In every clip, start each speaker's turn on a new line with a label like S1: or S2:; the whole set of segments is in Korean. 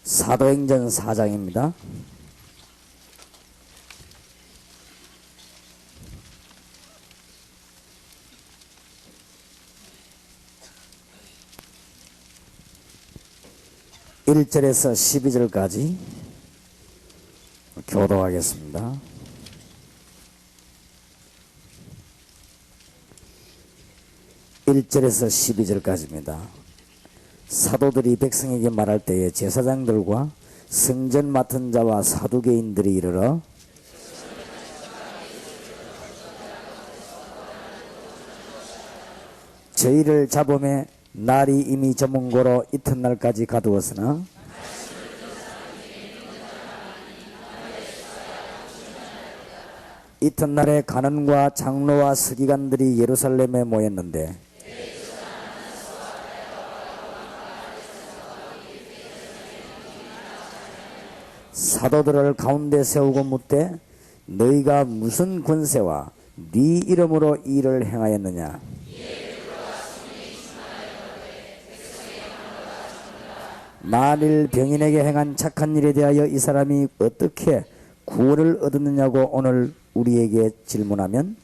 S1: 사도행전 4장입니다. (1절에서) (12절까지) 교도하겠습니다. (1절에서) (12절까지입니다) 사도들이 백성에게 말할 때에 제사장들과 성전 맡은 자와 사두개인들이 이르러 저희를 잡음에 날이 이미 저문 고로 이튿날까지 가두었으나 이튿날에 간원과 장로와 서기관들이 예루살렘에 모였는데 사도들을 가운데 세우고 묻되 너희가 무슨 권세와 네 이름으로 이 일을 행하였느냐? 만일 병인에게 행한 착한 일에 대하여 이 사람이 어떻게 구원을 얻었느냐고 오늘 우리에게 질문하면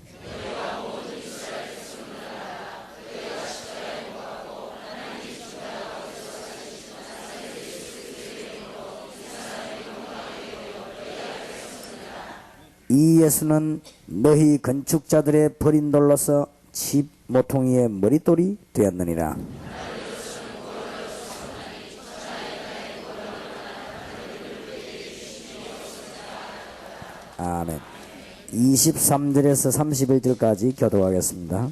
S1: 이 예수는 너희 건축자들의 버린 돌로서 집 모퉁이의 머릿돌이 되었느니라. 아멘. 23절에서 31절까지 교도하겠습니다.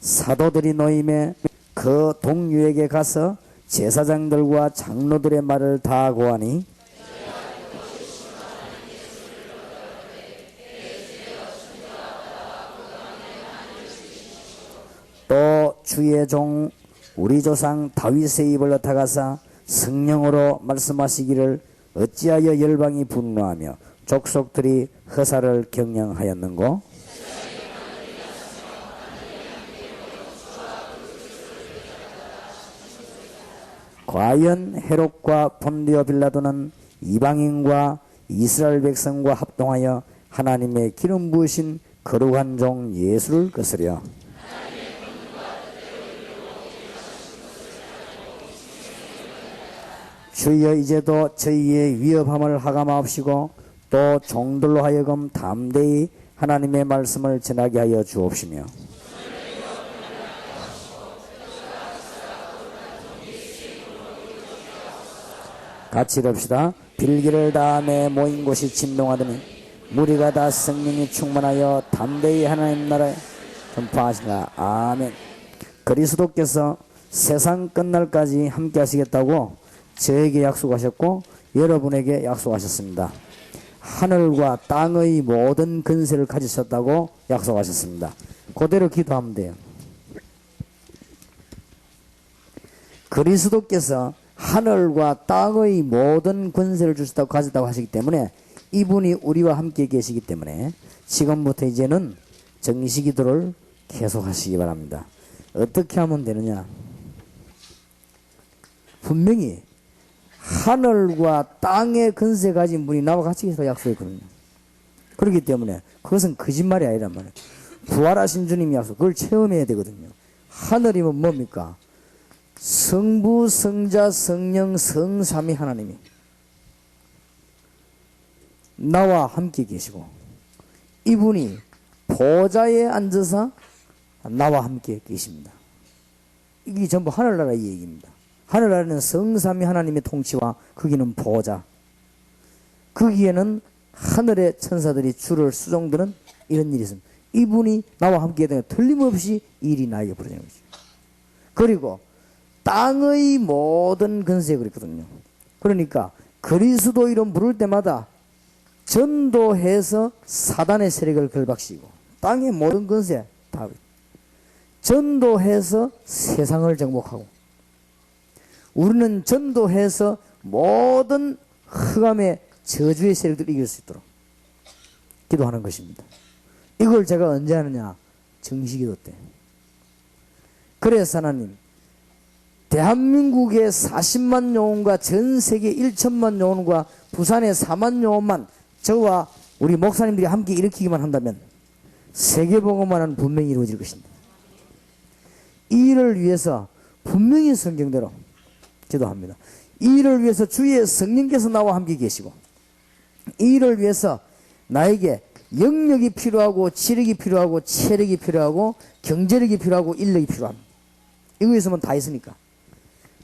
S1: 사도들이 노임에 그 동유에게 가서 제사장들과 장로들의 말을 다 고하니 또 주의 종 우리 조상 다윗의 입을 엿타가사 성령으로 말씀하시기를 어찌하여 열방이 분노하며 족속들이 허사를 경영하였는고? 과연 헤롯과 본디오 빌라도는 이방인과 이스라엘 백성과 합동하여 하나님의 기름 부으신 거룩한 종 예수를 거스려 주여 이제도 저희의 위협함을 하감하옵시고 또 종들로 하여금 담대히 하나님의 말씀을 전하게 하여 주옵시며 같이 읽읍시다. 빌기를 다음에 모인 곳이 진동하더니 무리가 다 성령이 충만하여 담대히 하나님 나라에 전파하시라. 아멘. 그리스도께서 세상 끝날까지 함께 하시겠다고 저에게 약속하셨고 여러분에게 약속하셨습니다. 하늘과 땅의 모든 근세를 가지셨다고 약속하셨습니다. 그대로 기도하면 돼요. 그리스도께서 하늘과 땅의 모든 권세를 주셨다고 가졌다고 하시기 때문에 이분이 우리와 함께 계시기 때문에 지금부터 이제는 정시기도를 계속하시기 바랍니다. 어떻게 하면 되느냐? 분명히 하늘과 땅의 근세 가진 분이 나와 같이 계시다고 약속했거든요. 그렇기 때문에 그것은 거짓말이 아니란 말이에요. 부활하신 주님이 약속, 그걸 체험해야 되거든요. 하늘이면 뭡니까? 성부, 성자, 성령, 성삼위 하나님이 나와 함께 계시고 이분이 보좌에 앉아서 나와 함께 계십니다. 이게 전부 하늘나라의 얘기입니다. 하늘나라는 성삼위 하나님의 통치와 거기는 보좌, 거기에는 하늘의 천사들이 주를 수종드는 이런 일이 있습니다. 이분이 나와 함께 되면 틀림없이 일이 나에게 벌어지는 거죠. 그리고 땅의 모든 근세에 그랬거든요. 그러니까 그리스도 이름 부를 때마다 전도해서 사단의 세력을 결박시키고 땅의 모든 근세 다 전도해서 세상을 정복하고 우리는 전도해서 모든 흑암의 저주의 세력들을 이길 수 있도록 기도하는 것입니다. 이걸 제가 언제 하느냐? 정시기도 때. 그래서 하나님 대한민국의 40만 요원과 전 세계 1천만 요원과 부산의 4만 요원만 저와 우리 목사님들이 함께 일으키기만 한다면 세계복음화는 분명히 이루어질 것입니다. 이 일을 위해서 분명히 성경대로 기도합니다. 이 일을 위해서 주의 성령께서 나와 함께 계시고, 이 일을 위해서 나에게 영력이 필요하고 지력이 필요하고 체력이 필요하고 경제력이 필요하고 인력이 필요합니다. 이거 있으면 다 있으니까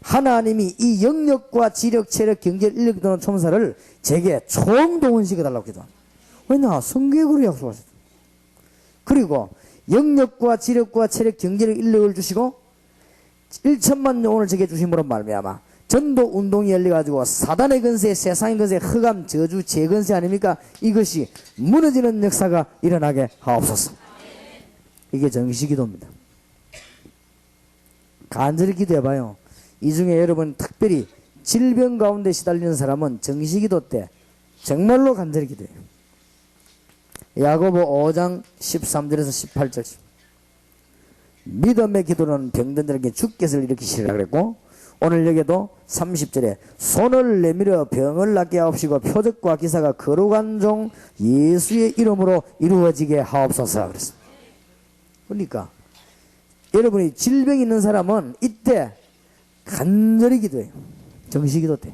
S1: 하나님이 이 영력과 지력, 체력, 경제력, 인력이 도는 총사를 제게 총동원시켜달라고 기도합니다. 왜냐? 성경에 그렇게 약속하셨어요. 그리고 영력과 지력과 체력, 경제력, 인력을 주시고 1천만 영혼을 제게 주심으로 말미암아 전도 운동이 열려가지고 사단의 건세, 세상의 건세, 흑암, 저주, 재건세 아닙니까? 이것이 무너지는 역사가 일어나게 하옵소서. 이게 정시기도입니다. 간절히 기도해봐요. 이 중에 여러분 특별히 질병 가운데 시달리는 사람은 정시기도 때 정말로 간절히 기도해요. 야고보 5장 13절에서 18절. 믿음의 기도는 병든 자에게 주께서 일으키시리라 그랬고, 오늘 여기도 30절에 손을 내밀어 병을 낫게 하옵시고 표적과 기사가 거룩한 종 예수의 이름으로 이루어지게 하옵소서 그랬습니다. 그러니까 여러분이 질병이 있는 사람은 이때 간절히 기도해요. 정시기도 때.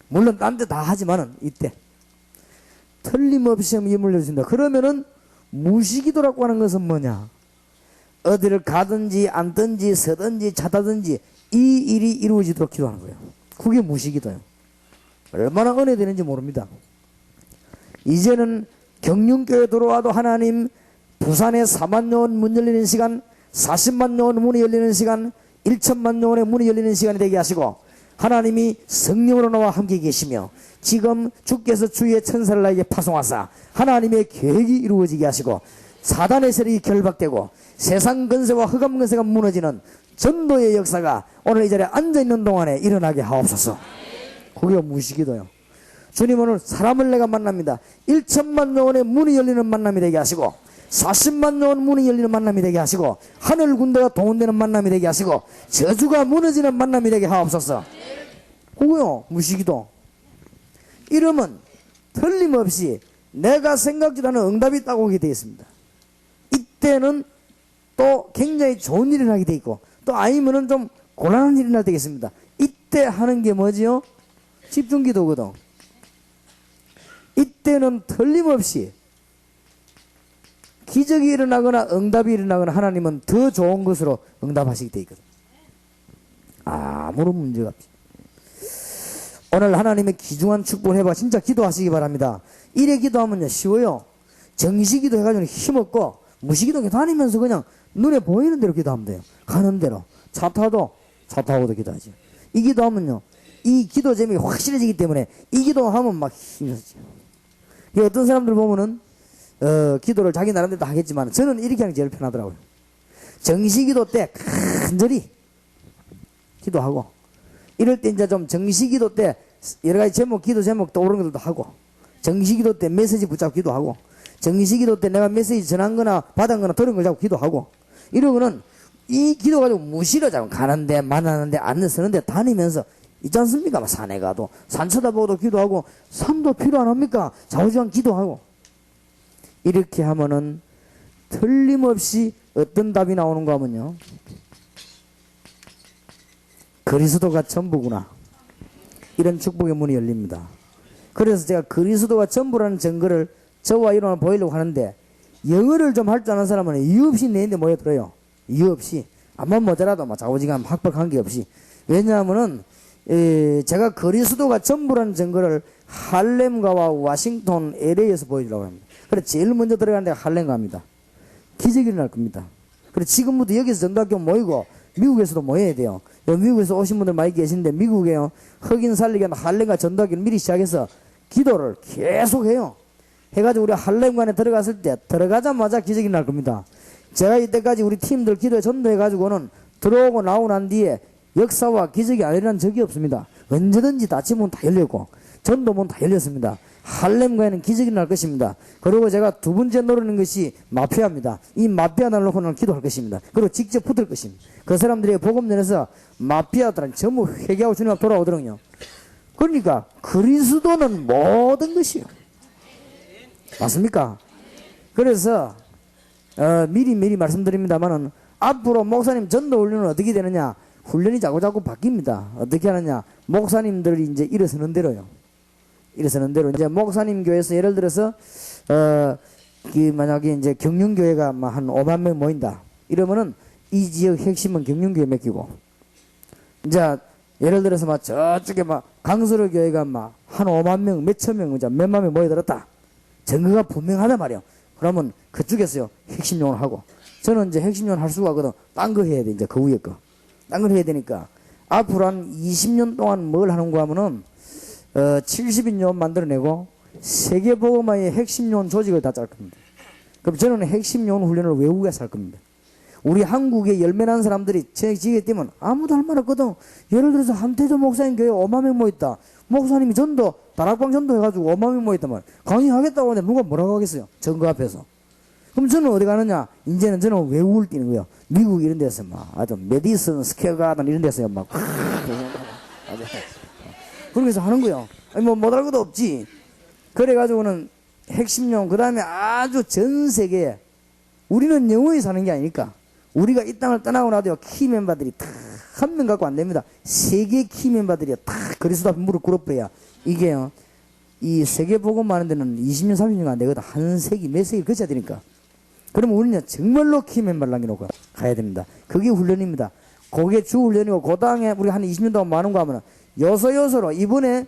S1: 물론 딴 데 다 하지만은 이때 틀림없이 힘을 내주신다. 그러면은 무시기도라고 하는 것은 뭐냐? 어디를 가든지 앉든지 서든지 자다든지 이 일이 이루어지도록 기도하는 거예요. 그게 무시기도예요. 얼마나 은혜 되는지 모릅니다. 이제는 경륜교회 들어와도 하나님 부산의 4만 요원 문 열리는 시간, 40만 요원 문이 열리는 시간, 1천만 요원의 문이 열리는 시간이 되게 하시고, 하나님이 성령으로 나와 함께 계시며 지금 주께서 주의 천사를 나에게 파송하사 하나님의 계획이 이루어지게 하시고 사단의 세력이 결박되고 세상 건세와 흑암 건세가 무너지는 전도의 역사가 오늘 이 자리에 앉아있는 동안에 일어나게 하옵소서. 그게 무시기도요. 주님 오늘 사람을 내가 만납니다. 1천만 요원의 문이 열리는 만남이 되게 하시고 40만 요원 문이 열리는 만남이 되게 하시고 하늘 군대가 동원되는 만남이 되게 하시고 저주가 무너지는 만남이 되게 하옵소서. 그거요 무시기도. 이러면 틀림없이 내가 생각지도 않은 응답이 있다고 하게 되어 있습니다. 이때는 또 굉장히 좋은 일이 나게 되어 있고 또 아니면은 좀 곤란한 일이 나게 되겠습니다. 이때 하는 게 뭐지요? 집중기도거든. 이때는 틀림없이 기적이 일어나거나 응답이 일어나거나 하나님은 더 좋은 것으로 응답하시게 되어 있거든. 아무런 문제가 없지. 오늘 하나님의 귀중한 축복을 해봐. 진짜 기도하시기 바랍니다. 이래 기도하면요 쉬워요. 정시기도 해가지고 힘없고 무시기도 다니면서 그냥 눈에 보이는 대로 기도하면 돼요. 가는 대로. 차 타고도 기도하지. 이 기도하면요 이 기도 재미가 확실해지기 때문에 이 기도하면 막 힘이 나지. 어떤 사람들 보면은 기도를 자기 나름대로 다 하겠지만 저는 이렇게 하는 게 제일 편하더라고요. 정시기도 때 간절히 기도하고 이럴 때 이제 좀 정시기도 때 여러 가지 제목, 기도 제목 떠오르는 것도 하고 정시기도 때 메시지 붙잡고 기도하고 정시기도 때 내가 메시지 전한 거나 받은 거나 들은 걸 잡고 기도하고 이러고는 이 기도 가지고 무시를 잡고 가는데 만나는데 앉는 서는데 다니면서 있지 않습니까? 막 산에 가도 산 쳐다보고도 기도하고 삶도 필요 안 합니까? 좌우지간 기도하고 이렇게 하면은 틀림없이 어떤 답이 나오는가 하면요 그리스도가 전부구나. 이런 축복의 문이 열립니다. 그래서 제가 그리스도가 전부라는 증거를 저와 이론을 보이려고 하는데 영어를 좀 할 줄 아는 사람은 이유 없이 내인데 모여들어요. 이유 없이. 암만 모자라도 막 좌우지간 학벌 관계없이. 왜냐하면은 제가 그리스도가 전부라는 증거를 할렘가와 워싱턴 LA에서 보여주려고 합니다. 그래서 제일 먼저 들어가는 데가 할렘 갑니다. 기적이 일어날 겁니다. 그래서 지금부터 여기서 전도학교 모이고 미국에서도 모여야 돼요. 미국에서 오신 분들 많이 계신데 미국에요 흑인 살리기 하는 할렘과 전도학교를 미리 시작해서 기도를 계속 해요. 해가지고 우리 할렘관에 들어갔을 때 들어가자마자 기적이 날 겁니다. 제가 이때까지 우리 팀들 기도에 전도해가지고는 들어오고 나오고 난 뒤에 역사와 기적이 안 일어난 적이 없습니다. 언제든지 닫힌 문 다 열렸고 전도문 다 열렸습니다. 할렘가에는 기적이 날 것입니다. 그리고 제가 두 번째 노리는 것이 마피아입니다. 이 마피아 날놓고 나는 기도할 것입니다. 그리고 직접 붙을 것입니다. 그 사람들에게 복음 전해서 마피아들은 전부 회개하고 주님 앞 돌아오더군요. 그러니까 그리스도는 모든 것이요. 맞습니까? 그래서 미리 말씀드립니다만은 앞으로 목사님 전도 훈련은 어떻게 되느냐? 훈련이 자꾸자꾸 바뀝니다. 어떻게 하느냐? 목사님들이 이제 일어서는 대로요. 일어서는 대로 이제 목사님 교회에서 예를 들어서 만약에 이제 경륜교회가 한 5만 명 모인다. 이러면은 이 지역 핵심은 경륜교회 맡기고, 이제 예를 들어서 막 저쪽에 막 강서로 교회가 막 한 5만 명, 몇천 명, 몇만 명 모여들었다. 증거가 분명하단 말이에요. 그러면 그쪽에서요 핵심용을 하고, 저는 이제 핵심용을 할 수가 없거든. 딴 거 해야 돼. 이제 그 위에 거 딴 걸 해야 되니까 앞으로 한 20년 동안 뭘 하는가 하면은 70인요원 만들어내고 세계보고마의 핵심요원 조직을 다 짤 겁니다. 그럼 저는 핵심요원 훈련을 외국에서 할 겁니다. 우리 한국에 열매난 사람들이 제 지역에 뛰면 아무도 할 말 없거든. 예를 들어서 한태조 목사님 교회 5만 명 모였다. 목사님이 전도 다락방 전도 해가지고 5만 명 모였단 말이야. 강의하겠다고 하는데 누가 뭐라고 하겠어요? 전거 앞에서. 그럼 저는 어디 가느냐? 이제는 저는 외국을 뛰는 거예요. 미국 이런 데서 막 아주 메디슨 스퀘어 가든 이런 데서 막 그렇게 해서 하는 거예요. 아니 뭐 못할 것도 없지. 그래가지고는 핵심용, 그 다음에 아주 전 세계에 우리는 영원히 사는 게 아니니까 우리가 이 땅을 떠나고 나도요 키 멤버들이 다 한 명 갖고 안 됩니다. 세계 키 멤버들이 다 그리스도 앞에 무릎 꿇어버려야 이게요. 이 세계 복음 하는 데는 20년 30년 안 되거든. 한 세기 몇 세기를 거쳐야 되니까. 그러면 우리는 정말로 키 멤버를 남겨놓고 가야 됩니다. 그게 훈련입니다. 그게 주 훈련이고, 그 다음에 우리 한 20년 동안 뭐 하는가 하면 요소요소로 이번에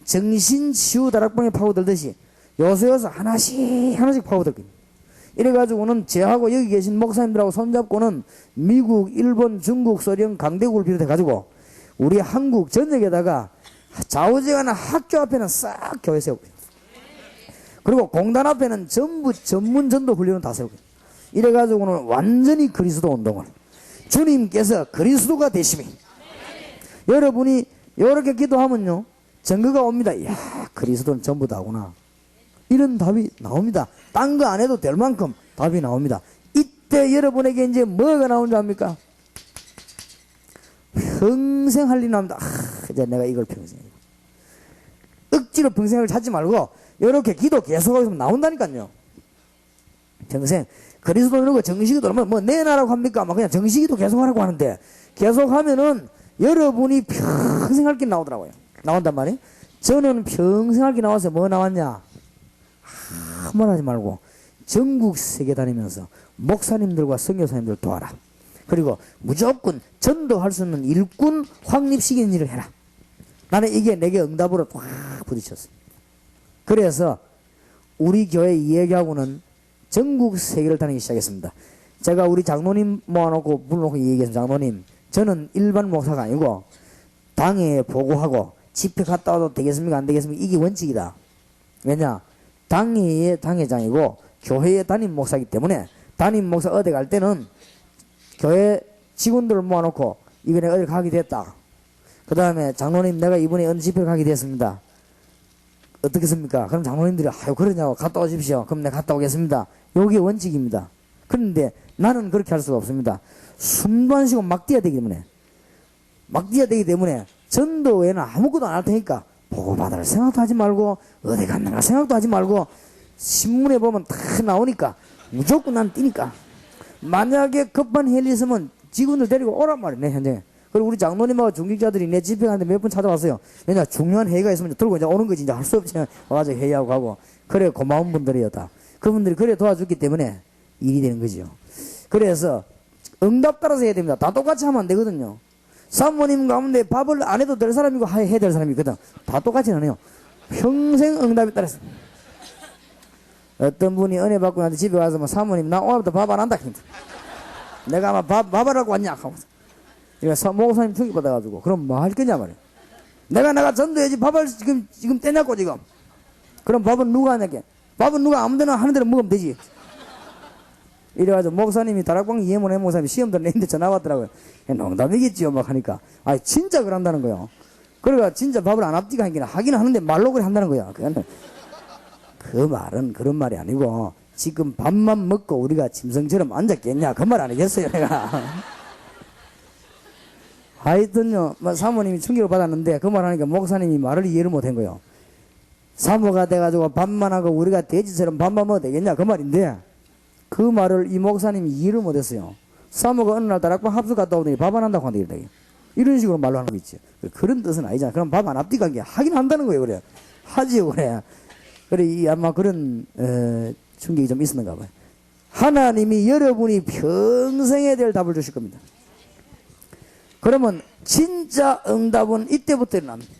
S1: 정신치유 다락방에 파고들듯이 요소요소 하나씩 파고들 겁니다. 이래가지고는 저하고 여기 계신 목사님들하고 손잡고는 미국, 일본, 중국, 소련, 강대국을 비롯해가지고 우리 한국 전역에다가 좌우지간한 학교 앞에는 싹 교회 세우고, 그리고 공단 앞에는 전부 전문 전도 훈련을 다 세우고, 이래가지고는 완전히 그리스도 운동을 주님께서 그리스도가 되시미, 여러분이 이렇게 기도하면요 증거가 옵니다. 이야, 그리스도는 전부 다구나. 이런 답이 나옵니다. 딴 거 안 해도 될 만큼 답이 나옵니다. 이때 여러분에게 이제 뭐가 나온 줄 압니까? 평생 할 일 나옵니다. 이제 내가 이걸 평생. 억지로 평생을 찾지 말고, 이렇게 기도 계속하면 나온다니까요. 평생. 그리스도 이러고 정식기도 뭐 내놔라고 합니까? 막 그냥 정식기도 계속하라고 하는데, 계속하면은 여러분이 평생 할 게 나오더라고요. 나온단 말이에요. 저는 평생 할 게 나와서 뭐 나왔냐? 아무 말 하지 말고 전국 세계 다니면서 목사님들과 선교사님들 도와라. 그리고 무조건 전도할 수 있는 일꾼 확립시키는 일을 해라. 나는 이게 내게 응답으로 확 부딪혔어요. 그래서 우리 교회 이 얘기하고는 전국 세계를 다니기 시작했습니다. 제가 우리 장로님 모아놓고 불러놓고 얘기했습니다. 장로님, 저는 일반 목사가 아니고 당에 보고하고 집회 갔다 와도 되겠습니까? 안 되겠습니까? 이게 원칙이다. 왜냐? 당회의 당회장이고 교회의 담임 목사이기 때문에, 담임 목사 어디 갈 때는 교회 직원들을 모아놓고 이번에 어디 가게 됐다. 그 다음에 장로님, 내가 이번에 어느 집회를 가게 됐습니다. 어떻겠습니까? 그럼 장로님들이 아유 그러냐고, 갔다 오십시오. 그럼 내가 갔다 오겠습니다. 요게 원칙입니다. 그런데 나는 그렇게 할 수가 없습니다. 숨도 안 쉬고 막 뛰어야 되기 때문에 전도 외에는 아무것도 안 할 테니까 보고받을 생각도 하지 말고 어디 갔는가 생각도 하지 말고, 신문에 보면 다 나오니까 무조건 난 뛰니까. 만약에 급한 헬이 있으면 직원들 데리고 오란 말이네, 내 현장에. 그리고 우리 장로님하고 중직자들이 내 집에 가는데 몇 번 찾아왔어요. 왜냐, 중요한 회의가 있으면 들고 이제 오는 거지. 이제 할 수 없이 와가지고 회의하고 가고. 그래, 고마운 분들이었다. 그분들이 그래 도와줬기 때문에 일이 되는 거죠. 그래서 응답 따라서 해야 됩니다. 다 똑같이 하면 안 되거든요. 사모님 가운데 밥을 안 해도 될 사람이고 해야 될 사람이거든. 다 똑같이는 안 해요. 평생 응답에 따라서. 어떤 분이 은혜 받고 나한테 집에 와서 뭐 사모님 나 오늘부터 밥 안 한다. 내가 아마 밥 하라고 왔냐 하면서. 그러니까 목사님 충격받아가지고 그럼 뭐 할 거냐 말이야. 내가 전도해야지 밥을 지금 떼냐고 지금. 그럼 밥은 누가 하냐게. 밥은 누가 아무데나 하는 대로 먹으면 되지. 이래가지고 목사님이 다락방 이해문의 목사님이 시험들 내는데 전화 왔더라고요. 농담이겠지요 막 하니까. 아니 진짜 그런다는 거요. 그러니까 진짜 밥을 안 앞뒤가 하긴 하는데 말로 그래 한다는 거야. 그 말은 그런 말이 아니고 지금 밥만 먹고 우리가 짐승처럼 앉았겠냐 그 말 아니겠어요 내가. 하여튼요 사모님이 충격을 받았는데 그 말 하니까 목사님이 말을 이해를 못한 거예요. 사모가 돼가지고 밥만 하고 우리가 돼지처럼 밥만 먹어도 되겠냐 그 말인데 그 말을 이 목사님이 이해를 못했어요. 사모가 어느 날 다락방 합숙 갔다 오더니 밥 안 한다고 한다 이런 식으로 말로 하는 거 있지. 그런 뜻은 아니잖아. 그럼 밥 안 합디가 게 하긴 한다는 거예요. 그래 하지요 그래. 그래 이 아마 그런 충격이 좀 있었는가 봐요. 하나님이 여러분이 평생에 대할 답을 주실 겁니다. 그러면 진짜 응답은 이때부터 일어납니다.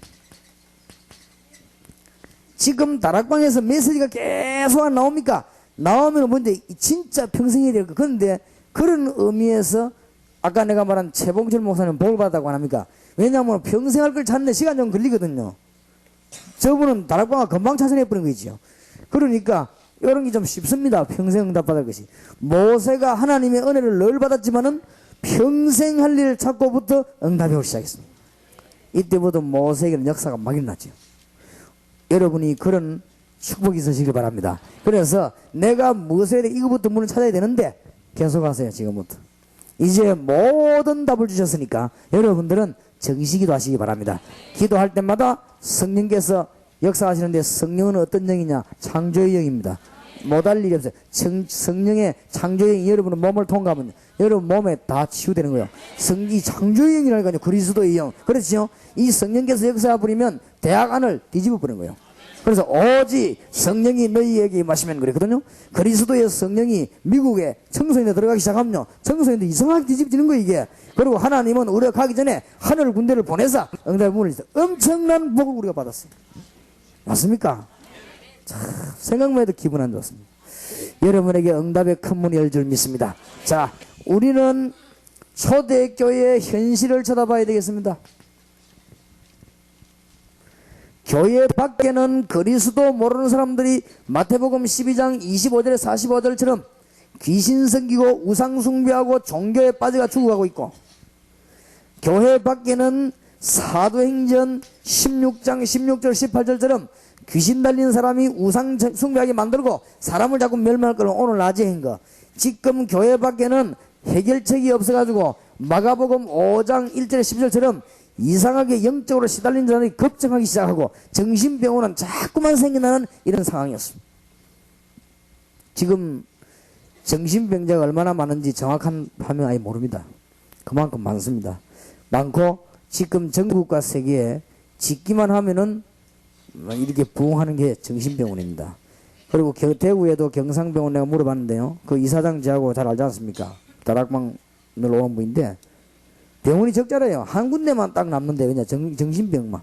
S1: 지금 다락방에서 메시지가 계속 안 나옵니까? 나오면 뭔데 진짜 평생에 대할 거. 그런데 그런 의미에서 아까 내가 말한 최봉철 목사님 복을 받았다고 안 합니까? 왜냐하면 평생 할 걸 찾는데 시간 좀 걸리거든요. 저분은 다락방을 금방 찾아내버린 거죠. 그러니까 이런 게 좀 쉽습니다. 평생 응답받을 것이. 모세가 하나님의 은혜를 늘 받았지만은 평생 할 일을 찾고부터 응답이 오기 시작했습니다. 이때부터 모세에게는 역사가 막 일어났죠. 여러분이 그런 축복이 있으시길 바랍니다. 그래서 내가 무엇에 대해 이거부터 문을 찾아야 되는데 계속하세요. 지금부터 이제 모든 답을 주셨으니까 여러분들은 정시기도 하시기 바랍니다. 기도할 때마다 성령께서 역사하시는데 성령은 어떤 영이냐? 창조의 영입니다. 못할 일이 없어요. 성령의 창조의 영이 여러분의 몸을 통과하면 여러분 몸에 다 치유되는 거예요. 이 창조의 영이라니까요. 그리스도의 영. 그렇죠? 이 성령께서 역사 부리면 대학 안을 뒤집어 버리는 거예요. 그래서 오직 성령이 너희에게 임하시면 그랬거든요. 그리스도의 성령이 미국에 청소년에 들어가기 시작하면요. 청소년들 이상하게 뒤집지는 거예요 이게. 그리고 하나님은 우리가 가기 전에 하늘 군대를 보내서 응답의 문을 열어서 엄청난 복을 우리가 받았어요. 맞습니까? 참 생각만 해도 기분 안 좋습니다. 여러분에게 응답의 큰 문이 열 줄 믿습니다. 자, 우리는 초대교회의 현실을 쳐다봐야 되겠습니다. 교회 밖에는 그리스도 모르는 사람들이 마태복음 12장 25절에 45절처럼 귀신 섬기고 우상 숭배하고 종교에 빠져가 죽어가고 있고, 교회 밖에는 사도행전 16장 16절 18절처럼 귀신 달린 사람이 우상 숭배하게 만들고 사람을 자꾸 멸망할 거는 오늘 낮에 한 거. 지금 교회 밖에는 해결책이 없어가지고 마가복음 5장 1절 10절처럼 이상하게 영적으로 시달린 자들이 걱정하기 시작하고 정신병원은 자꾸만 생겨나는 이런 상황이었습니다. 지금 정신병자가 얼마나 많은지 정확한 파면 아예 모릅니다. 그만큼 많습니다. 많고 지금 전국과 세계에 짓기만 하면은 이렇게 부흥하는 게 정신병원입니다. 그리고 대구에도 경상병원 내가 물어봤는데요. 그 이사장 저하고 잘 알지 않습니까? 다락방 늘 오는 분인데 병원이 적자래요. 한 군데만 딱 남는데 그냥 정신병만.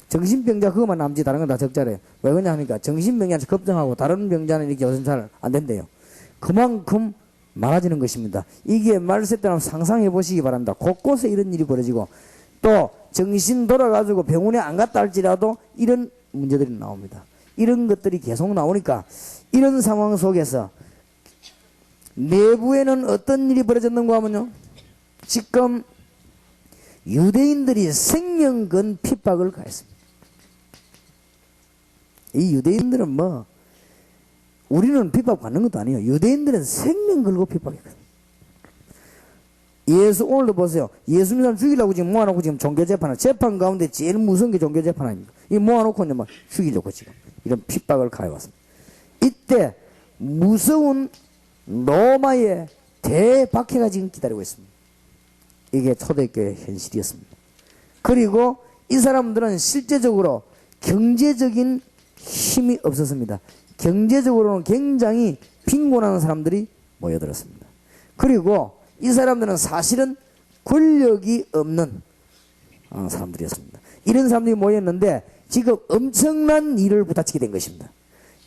S1: 정신병자 그것만 남지 다른 건 다 적자래요. 왜 그러냐 하니까 정신병자한테 걱정하고 다른 병자는 이렇게 요즘 잘 안 된대요. 그만큼 많아지는 것입니다. 이게 말세 때는 상상해 보시기 바랍니다. 곳곳에 이런 일이 벌어지고 또 정신 돌아가지고 병원에 안 갔다 할지라도 이런 문제들이 나옵니다. 이런 것들이 계속 나오니까 이런 상황 속에서 내부에는 어떤 일이 벌어졌는가 하면요. 지금 유대인들이 생명건 핍박을 가했습니다. 이 유대인들은 뭐 우리는 핍박받는 것도 아니에요. 유대인들은 생명 걸고 핍박했거든요. 예수 오늘도 보세요. 예수님 사람 죽이려고 지금 모아놓고 지금 종교재판 재판 가운데 제일 무서운 게 종교재판 아닙니까? 이 모아놓고 이제 막 죽이려고 지금 이런 핍박을 가해왔습니다. 이때 무서운 로마의 대박해가 지금 기다리고 있습니다. 이게 초대교회의 현실이었습니다. 그리고 이 사람들은 실제적으로 경제적인 힘이 없었습니다. 경제적으로는 굉장히 빈곤한 사람들이 모여들었습니다. 그리고 이 사람들은 사실은 권력이 없는 사람들이었습니다. 이런 사람들이 모였는데 지금 엄청난 일을 부닥치게 된 것입니다.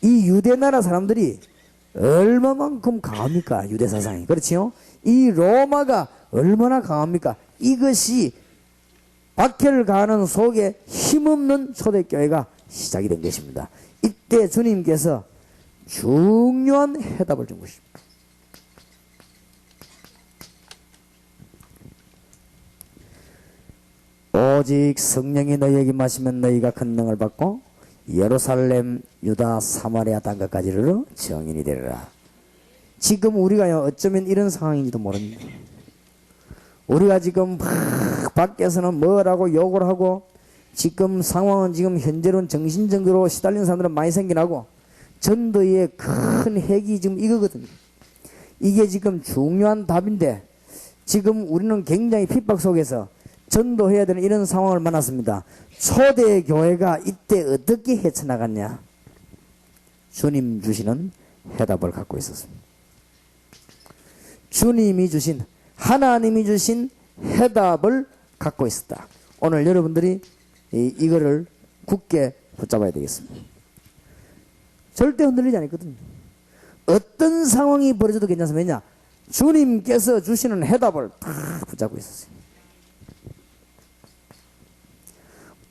S1: 이 유대 나라 사람들이 얼마만큼 강합니까? 유대 사상이. 그렇지요? 이 로마가 얼마나 강합니까? 이것이 박해를 가하는 속에 힘없는 초대교회가 시작이 된 것입니다. 이때 주님께서 중요한 해답을 준 것입니다. 오직 성령이 너희에게 마시면 너희가 권능을 받고 예루살렘, 유다, 사마리아 땅끝까지를 증인이 되리라. 지금 우리가 어쩌면 이런 상황인지도 모릅니다. 우리가 지금 밖에서는 뭐라고 욕을 하고, 지금 상황은 지금 현재로는 정신적으로 시달리는 사람들은 많이 생겨나고, 전도의 큰 핵이 지금 이거거든요. 이게 지금 중요한 답인데, 지금 우리는 굉장히 핍박 속에서 전도해야 되는 이런 상황을 만났습니다. 초대 교회가 이때 어떻게 헤쳐나갔냐? 주님 주시는 해답을 갖고 있었습니다. 주님이 주신, 하나님이 주신 해답을 갖고 있었다. 오늘 여러분들이 이거를 굳게 붙잡아야 되겠습니다. 절대 흔들리지 않았거든요. 어떤 상황이 벌어져도 괜찮습니다. 주님께서 주시는 해답을 다 붙잡고 있었어요.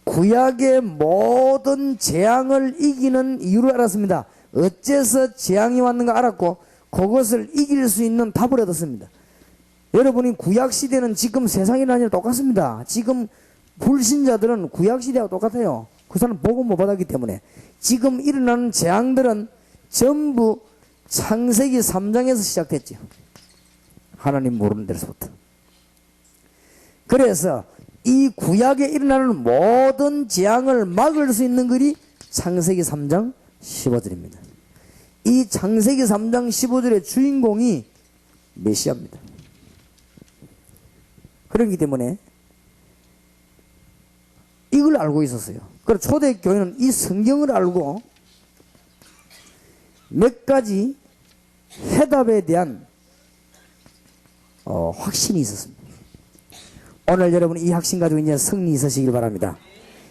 S1: 구약의 모든 재앙을 이기는 이유를 알았습니다. 어째서 재앙이 왔는가 알았고, 그것을 이길 수 있는 답을 얻었습니다. 여러분이 구약시대는 지금 세상이라는 일 똑같습니다. 지금 불신자들은 구약시대와 똑같아요. 그 사람 복음 못 받았기 때문에. 지금 일어나는 재앙들은 전부 창세기 3장에서 시작됐죠. 하나님 모르는 데서부터. 그래서 이 구약에 일어나는 모든 재앙을 막을 수 있는 글이 창세기 3장 15절입니다. 이 창세기 3장 15절의 주인공이 메시아입니다. 그렇기 때문에 이걸 알고 있었어요. 그래서 초대교회는 이 성경을 알고 몇 가지 해답에 대한 확신이 있었습니다. 오늘 여러분 이 확신 가지고 이제 승리 있으시길 바랍니다.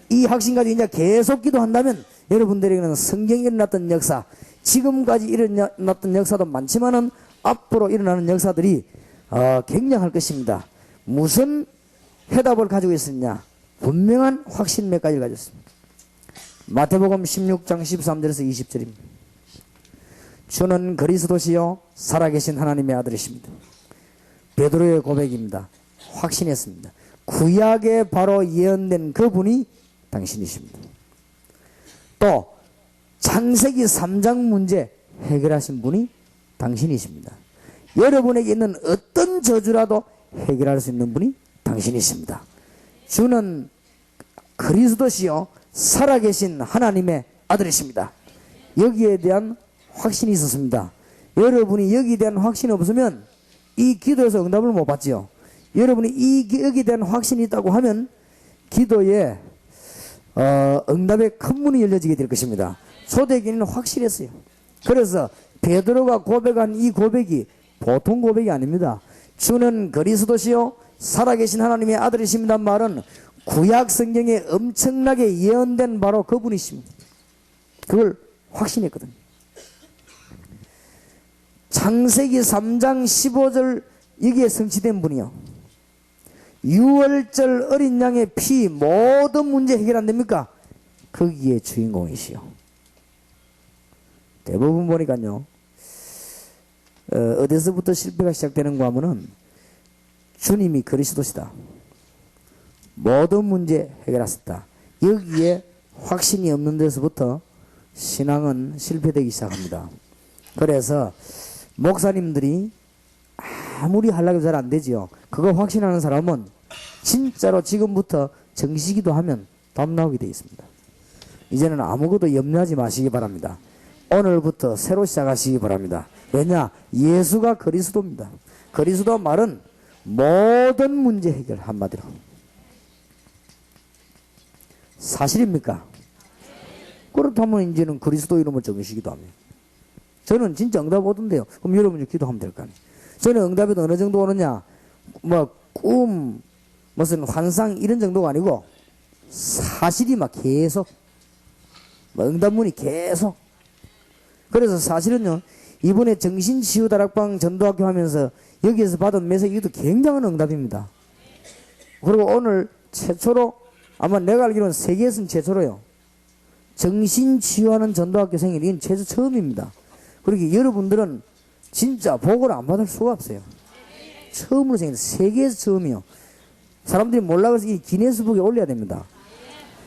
S1: 이 확신 가지고 이제 계속 기도한다면 여러분들에게는 성경에 일어났던 역사, 지금까지 일어났던 역사도 많지만은 앞으로 일어나는 역사들이 굉장할 것입니다. 무슨 해답을 가지고 있었냐? 분명한 확신 몇 가지를 가지고 있습니다. 마태복음 16장 13절에서 20절입니다. 주는 그리스도시요 살아계신 하나님의 아들이십니다. 베드로의 고백입니다. 확신했습니다. 구약에 바로 예언된 그분이 당신이십니다. 또 창세기 3장 문제 해결하신 분이 당신이십니다. 여러분에게 있는 어떤 저주라도 해결할 수 있는 분이 당신이십니다. 주는 그리스도시요 살아계신 하나님의 아들이십니다. 여기에 대한 확신이 있었습니다. 여러분이 여기에 대한 확신이 없으면 이 기도에서 응답을 못 받지요. 여러분이 여기에 대한 확신이 있다고 하면 기도에 응답의 큰 문이 열려지게 될 것입니다. 초대교회는 확실했어요. 그래서 베드로가 고백한 이 고백이 보통 고백이 아닙니다. 주는 그리스도시요 살아계신 하나님의 아들이십니다 말은 구약 성경에 엄청나게 예언된 바로 그분이십니다. 그걸 확신했거든요. 창세기 3장 15절 여기에 성취된 분이요. 6월절 어린 양의 피 모든 문제 해결 안 됩니까? 거기에 주인공이시요. 대부분 보니까요. 어디서부터 실패가 시작되는가 하면은 주님이 그리스도시다. 모든 문제 해결하셨다. 여기에 확신이 없는 데서부터 신앙은 실패되기 시작합니다. 그래서 목사님들이 아무리 하려고 잘 안 되지요. 그거 확신하는 사람은 진짜로 지금부터 정시기도 하면 답 나오게 되어 있습니다. 이제는 아무것도 염려하지 마시기 바랍니다. 오늘부터 새로 시작하시기 바랍니다. 왜냐? 예수가 그리스도입니다. 그리스도 말은 모든 문제 해결 한마디로. 사실입니까? 그렇다면 이제는 그리스도 이름을 정시기도 하면 저는 진짜 응답 오던데요. 그럼 여러분이 기도하면 될 거 아니에요. 저는 응답이 어느 정도 오느냐, 꿈, 무슨 환상 이런 정도가 아니고 사실이 막 계속 응답문이 계속. 그래서 사실은요, 이번에 정신치유다락방 전도학교 하면서 여기에서 받은 메시지도 굉장한 응답입니다. 그리고 오늘 최초로 아마 내가 알기로는 세계에서는 최초로요, 정신치유하는 전도학교 생일, 이건 최초 처음입니다. 그러니까 여러분들은 진짜 복을 안 받을 수가 없어요. 처음으로 생긴 세계에서 처음이요. 사람들이 몰라 그래서 이 기네스북에 올려야 됩니다.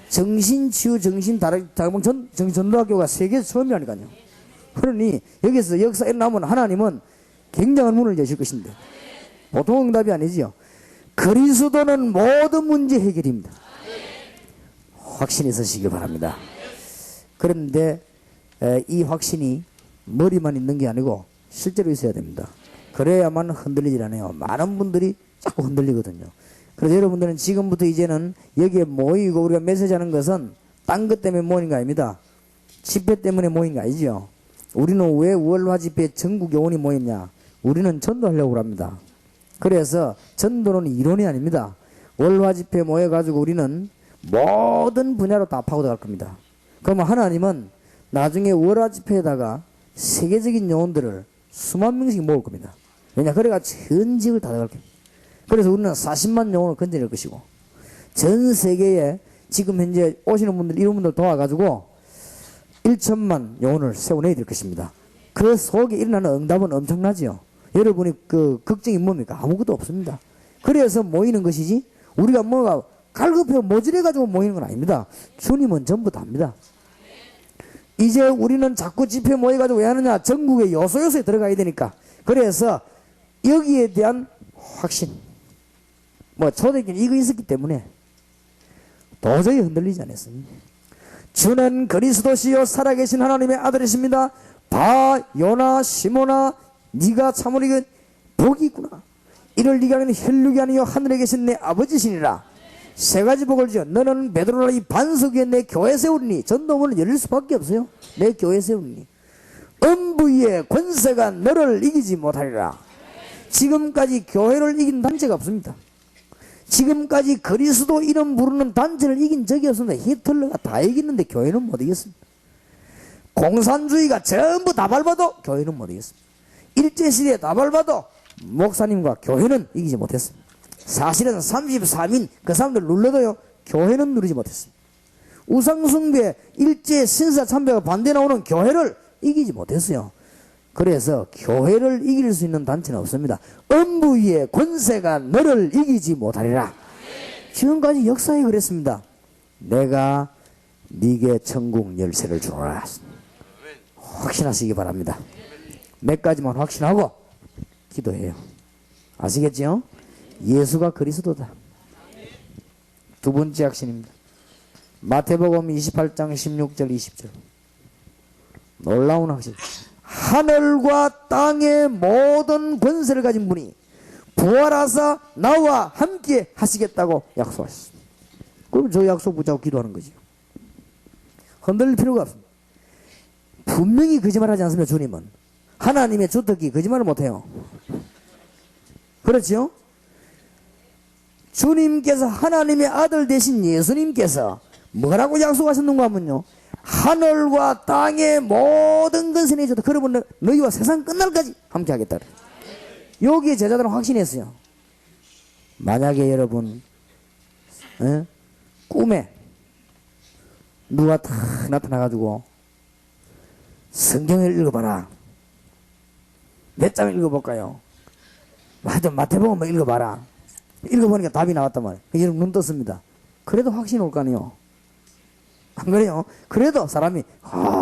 S1: 정신치유 정신전도학교가 세계에서 처음이라니까요. 그러니 여기서 역사 일어나면 하나님은 굉장한 문을 여실 것인데 보통 응답이 아니지요. 그리스도는 모든 문제 해결입니다. 확신이 있으시기 바랍니다. 그런데 이 확신이 머리만 있는 게 아니고 실제로 있어야 됩니다. 그래야만 흔들리질 않아요. 많은 분들이 자꾸 흔들리거든요. 그래서 여러분들은 지금부터 이제는 여기에 모이고 우리가 메시지하는 것은 딴 것 때문에 모이는 거 아닙니다. 집회 때문에 모이는 거 아니죠. 우리는 왜 월화 집회에 전국 교원이 모였냐? 우리는 전도하려고 합니다. 그래서 전도는 이론이 아닙니다. 월화 집회에 모여가지고 우리는 모든 분야로 다 파고들어갈 겁니다. 그러면 하나님은 나중에 월화 집회에다가 세계적인 영혼들을 수만 명씩 모을 겁니다. 왜냐? 그래가 전 지역을 다 들어갈 겁니다. 그래서 우리는 40만 영혼을 건져낼 것이고 전 세계에 지금 현재 오시는 분들 이런 분들 도와가지고 1천만 영혼을 세워내야 될 것입니다. 그 속에 일어나는 응답은 엄청나지요. 여러분이 그 걱정이 뭡니까? 아무것도 없습니다. 그래서 모이는 것이지 우리가 뭐가 갈급해 모질해가지고 모이는 건 아닙니다. 주님은 전부 다 합니다. 이제 우리는 자꾸 집회 모여가지고 왜 하느냐? 전국의 요소요소에 들어가야 되니까. 그래서 여기에 대한 확신, 초대교회는 이거 있었기 때문에 도저히 흔들리지 않았습니다. 주는 그리스도시요 살아계신 하나님의 아들이십니다. 바 요나 시모나 네가 참으로 이거 복이 있구나. 이를 네가 하는 혈육이 아니요 하늘에 계신 내 아버지시니라. 세 가지 복을 지어 너는 베드로라 이 반석 위에 내 교회 세우리니. 전도문을 열릴 수밖에 없어요. 내 교회 세우리니 음부 위에 권세가 너를 이기지 못하리라. 지금까지 교회를 이긴 단체가 없습니다. 지금까지 그리스도 이름 부르는 단체를 이긴 적이 없습니다. 히틀러가 다 이기는데 교회는 못 이겼습니다. 공산주의가 전부 다 밟아도 교회는 못 이겼습니다. 일제시대에 다 밟아도 목사님과 교회는 이기지 못했습니다. 사실은 33인 그 사람들 눌러도요 교회는 누리지 못했습니다. 우상숭배 일제 신사 참배가 반대 나오는 교회를 이기지 못했어요. 그래서 교회를 이길 수 있는 단체는 없습니다. 음부 위에 권세가 너를 이기지 못하리라. 지금까지 역사에 그랬습니다. 내가 네게 천국 열쇠를 주노라. 확신하시기 바랍니다. 몇 가지만 확신하고 기도해요. 아시겠죠? 예수가 그리스도다. 두 번째 확신입니다. 마태복음 28장 16절 20절 놀라운 확신. 하늘과 땅의 모든 권세를 가진 분이 부활하사 나와 함께 하시겠다고 약속하셨습니다. 그럼 저 약속 붙잡고 기도하는 거죠. 흔들릴 필요가 없습니다. 분명히 거짓말하지 않습니다. 주님은 하나님의 주특기 거짓말을 못해요. 그렇죠? 주님께서 하나님의 아들 되신 예수님께서 뭐라고 약속하셨는가 하면요, 하늘과 땅의 모든 것을 내줬다. 그러면 너희와 세상 끝날까지 함께 하겠다. 여기에 제자들은 확신했어요. 만약에 여러분 꿈에 누가 다 나타나가지고 성경을 읽어봐라. 몇 장을 읽어볼까요? 하여튼 마태복음 읽어봐라. 읽어보니까 답이 나왔단 말이에요. 여러분 눈 떴습니다. 그래도 확신 올 거 아니에요. 안 그래요? 그래도 사람이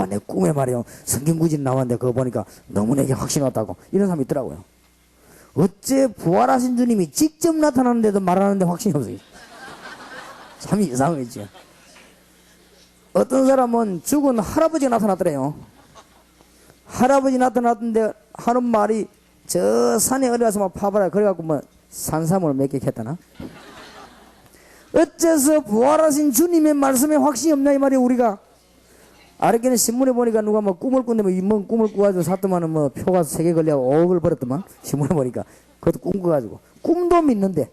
S1: 내 꿈에 말이에요 성경 구절이 나왔는데 그거 보니까 너무 내게 확신 왔다고 이런 사람이 있더라고요. 어째 부활하신 주님이 직접 나타나는데도 말하는데 확신이 없어요. 참 이상하죠. 어떤 사람은 죽은 할아버지가 나타났더래요. 할아버지 나타났는데 하는 말이 저 산에 어디 가서 막 파봐라. 그래갖고 산삼을 몇 개 캤다나? 어째서 부활하신 주님의 말씀에 확신이 없냐 이 말이에요. 우리가 아랫게는 신문에 보니까 누가 꿈을 꾼다면 이 꿈을 꾸가지고 샀더만은 표가 3개 걸려고 5억을 벌었더만. 신문에 보니까 그것도 꿈 꿔가지고 꿈도 믿는데.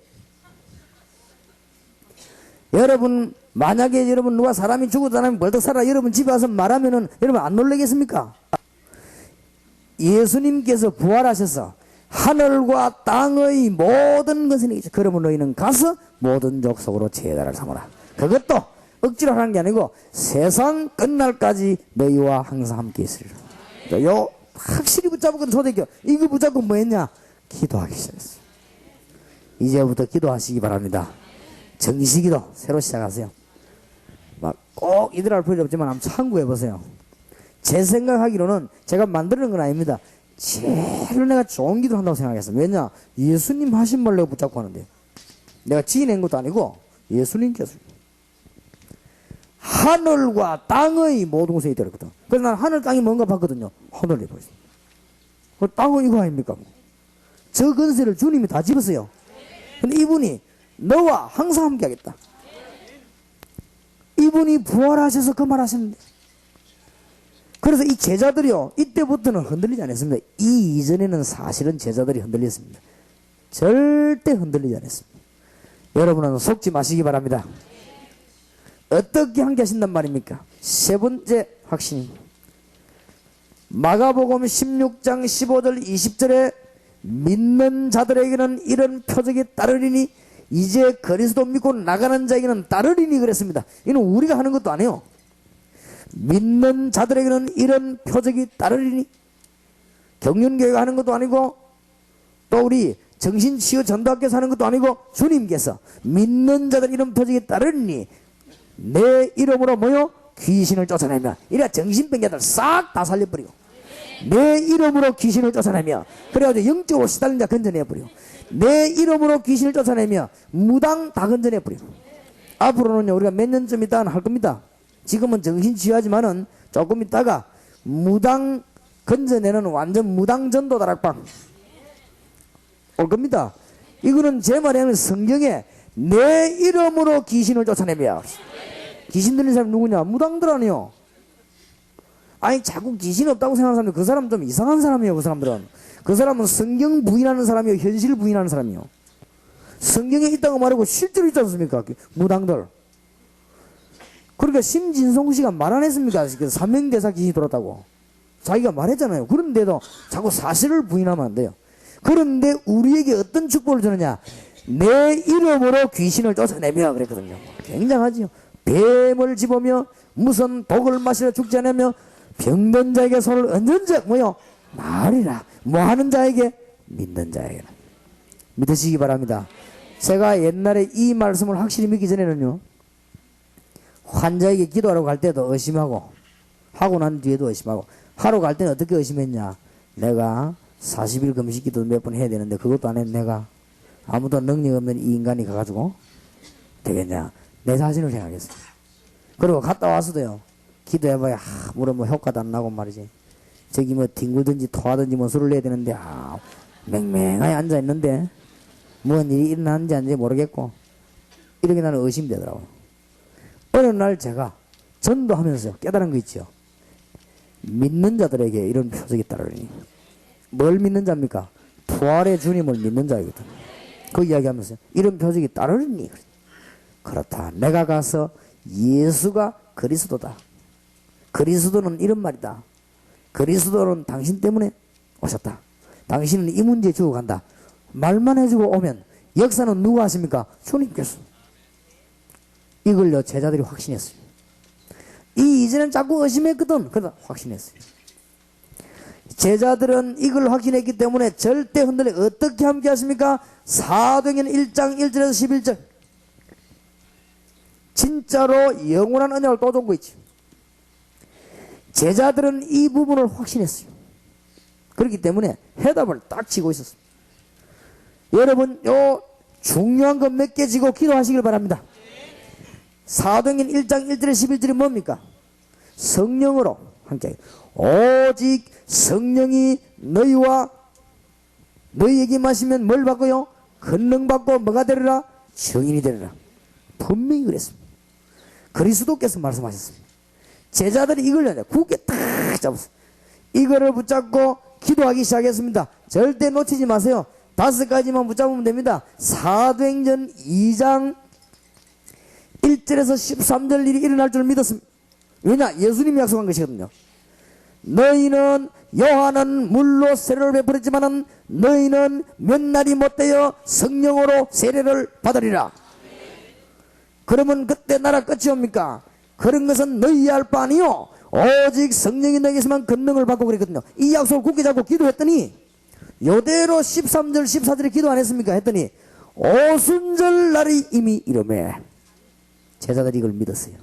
S1: 여러분 만약에 여러분 누가 사람이 죽어도 사람이 벌떡 살아 여러분 집에 와서 말하면은 여러분 안 놀라겠습니까? 예수님께서 부활하셔서 하늘과 땅의 모든 것은 이기죠. 그러면 너희는 가서 모든 족속으로 제자를 삼아라. 그것도 억지로 하는 게 아니고 세상 끝날까지 너희와 항상 함께 있으리라. 요 확실히 붙잡고 초대교 이거 붙잡고 뭐 했냐? 기도하기 시작했어요. 이제부터 기도하시기 바랍니다. 정시기도 새로 시작하세요. 꼭 이들 필요 없지만 한번 참고해 보세요. 제 생각하기로는 제가 만드는 건 아닙니다. 제일 내가 좋은 기도를 한다고 생각했어요. 왜냐? 예수님 하신 말 내가 붙잡고 하는데. 내가 지어낸 것도 아니고 예수님께서. 하늘과 땅의 모든 것에 있더랬거든. 그래서 난 하늘 땅이 뭔가 봤거든요. 하늘이 보였어요. 그 땅은 이거 아닙니까? 저 건세를 주님이 다 집었어요. 근데 이분이 너와 항상 함께 하겠다. 이분이 부활하셔서 그 말 하셨는데. 그래서 이 제자들이요, 이때부터는 흔들리지 않았습니다. 이 이전에는 사실은 제자들이 흔들렸습니다. 절대 흔들리지 않았습니다. 여러분은 속지 마시기 바랍니다. 어떻게 함께 하신단 말입니까? 세 번째 확신입니다. 마가복음 16장 15절 20절에 믿는 자들에게는 이런 표적이 따르리니 이제 그리스도 믿고 나가는 자에게는 따르리니 그랬습니다. 이는 우리가 하는 것도 아니에요. 믿는 자들에게는 이런 표적이 따르리니, 경륜교회가 하는 것도 아니고 또 우리 정신치유 전도학교에서 하는 것도 아니고 주님께서 믿는 자들 이런 표적이 따르리니 내 이름으로 뭐요? 귀신을 쫓아내며, 이래야 정신병자들 싹 다 살려버리고, 내 이름으로 귀신을 쫓아내며, 그래가지고 영적으로 시달린 자 건져내버리고, 내 이름으로 귀신을 쫓아내며 무당 다 건져내버리고. 앞으로는요, 우리가 몇 년쯤 있다가 할 겁니다. 지금은 정신치유하지만은 조금 있다가 무당 건져내는 완전 무당 전도 다락방 올 겁니다. 이거는 제 말이 아니라 성경에 내 이름으로 귀신을 쫓아내며. 귀신 들린 사람 누구냐? 무당들 아니요. 아니 자꾸 귀신 없다고 생각하는 사람들, 그 사람 좀 이상한 사람이에요. 그 사람들은. 그 사람은 성경 부인하는 사람이요, 현실 부인하는 사람이요. 성경에 있다고 말하고 실제로 있지 않습니까? 무당들. 그러니까 심진성 씨가 말 안 했습니까? 삼명대사 귀신이 돌았다고 자기가 말했잖아요. 그런데도 자꾸 사실을 부인하면 안 돼요. 그런데 우리에게 어떤 축복을 주느냐? 내 이름으로 귀신을 쫓아내며 그랬거든요. 굉장하지요. 뱀을 집으며 무슨 독을 마시려 죽지 않으며 병든 자에게 손을 얹은 적 뭐요? 말이라. 뭐 하는 자에게? 믿는 자에게. 믿으시기 바랍니다. 제가 옛날에 이 말씀을 확실히 믿기 전에는요, 환자에게 기도하러 갈 때도 의심하고, 하고 난 뒤에도 의심하고, 하러 갈 때는 어떻게 의심했냐? 내가 40일 금식 기도 몇 번 해야 되는데 그것도 안 했는 내가 아무도 능력 없는 이 인간이 가가지고 되겠냐? 내 자신을 생각했어요. 그리고 갔다 와서도요, 기도해봐야 물론 뭐 효과도 안 나고 말이지. 저기 뭐 뒹굴든지 토하든지 뭐 술을 내야 되는데 맹맹하게 앉아있는데 뭔 일이 일어나는지 안 되는지 모르겠고, 이렇게 나는 의심이 되더라고요. 어느 날 제가 전도하면서 깨달은 거 있죠. 믿는 자들에게 이런 표적이 따르니. 뭘 믿는 자입니까? 부활의 주님을 믿는 자이거든. 그 이야기하면서 이런 표적이 따르니. 그렇다. 내가 가서 예수가 그리스도다. 그리스도는 이런 말이다. 그리스도는 당신 때문에 오셨다. 당신은 이 문제에 죽어간다. 말만 해주고 오면 역사는 누가 하십니까? 주님께서. 이걸요, 제자들이 확신했어요. 이 이전엔 자꾸 의심했거든. 그러다 확신했어요. 제자들은 이걸 확신했기 때문에 절대 흔들려. 어떻게 함께 하십니까? 사도행전 1장 1절에서 11절. 진짜로 영원한 언약을 또 준 거 있지. 제자들은 이 부분을 확신했어요. 그렇기 때문에 해답을 딱 지고 있었어요. 여러분, 요 중요한 거 몇 개 지고 기도하시길 바랍니다. 사도행전 1장 1절에 11절이 뭡니까? 성령으로 함께, 오직 성령이 너희와 너희에게 마시면 뭘 받고요? 권능 받고 뭐가 되리라? 증인이 되리라. 분명히 그랬습니다. 그리스도께서 말씀하셨습니다. 제자들이 이걸 굳게 딱 잡았어요. 이거를 붙잡고 기도하기 시작했습니다. 절대 놓치지 마세요. 5가지만 붙잡으면 됩니다. 사도행전 2장 1절에서 13절 일이 일어날 줄 믿었습니다. 왜냐? 예수님이 약속한 것이거든요. 너희는, 요한은 물로 세례를 베풀었지만은 너희는 몇 날이 못되어 성령으로 세례를 받으리라. 그러면 그때 나라 끝이 옵니까? 그런 것은 너희의 할 바 아니요, 오직 성령이 너희에게서만 권능을 받고 그랬거든요. 이 약속을 굳게 잡고 기도했더니 요대로 13절 14절에 기도 안 했습니까? 했더니 오순절 날이 이미 이르매 제자들이 이걸 믿었어요.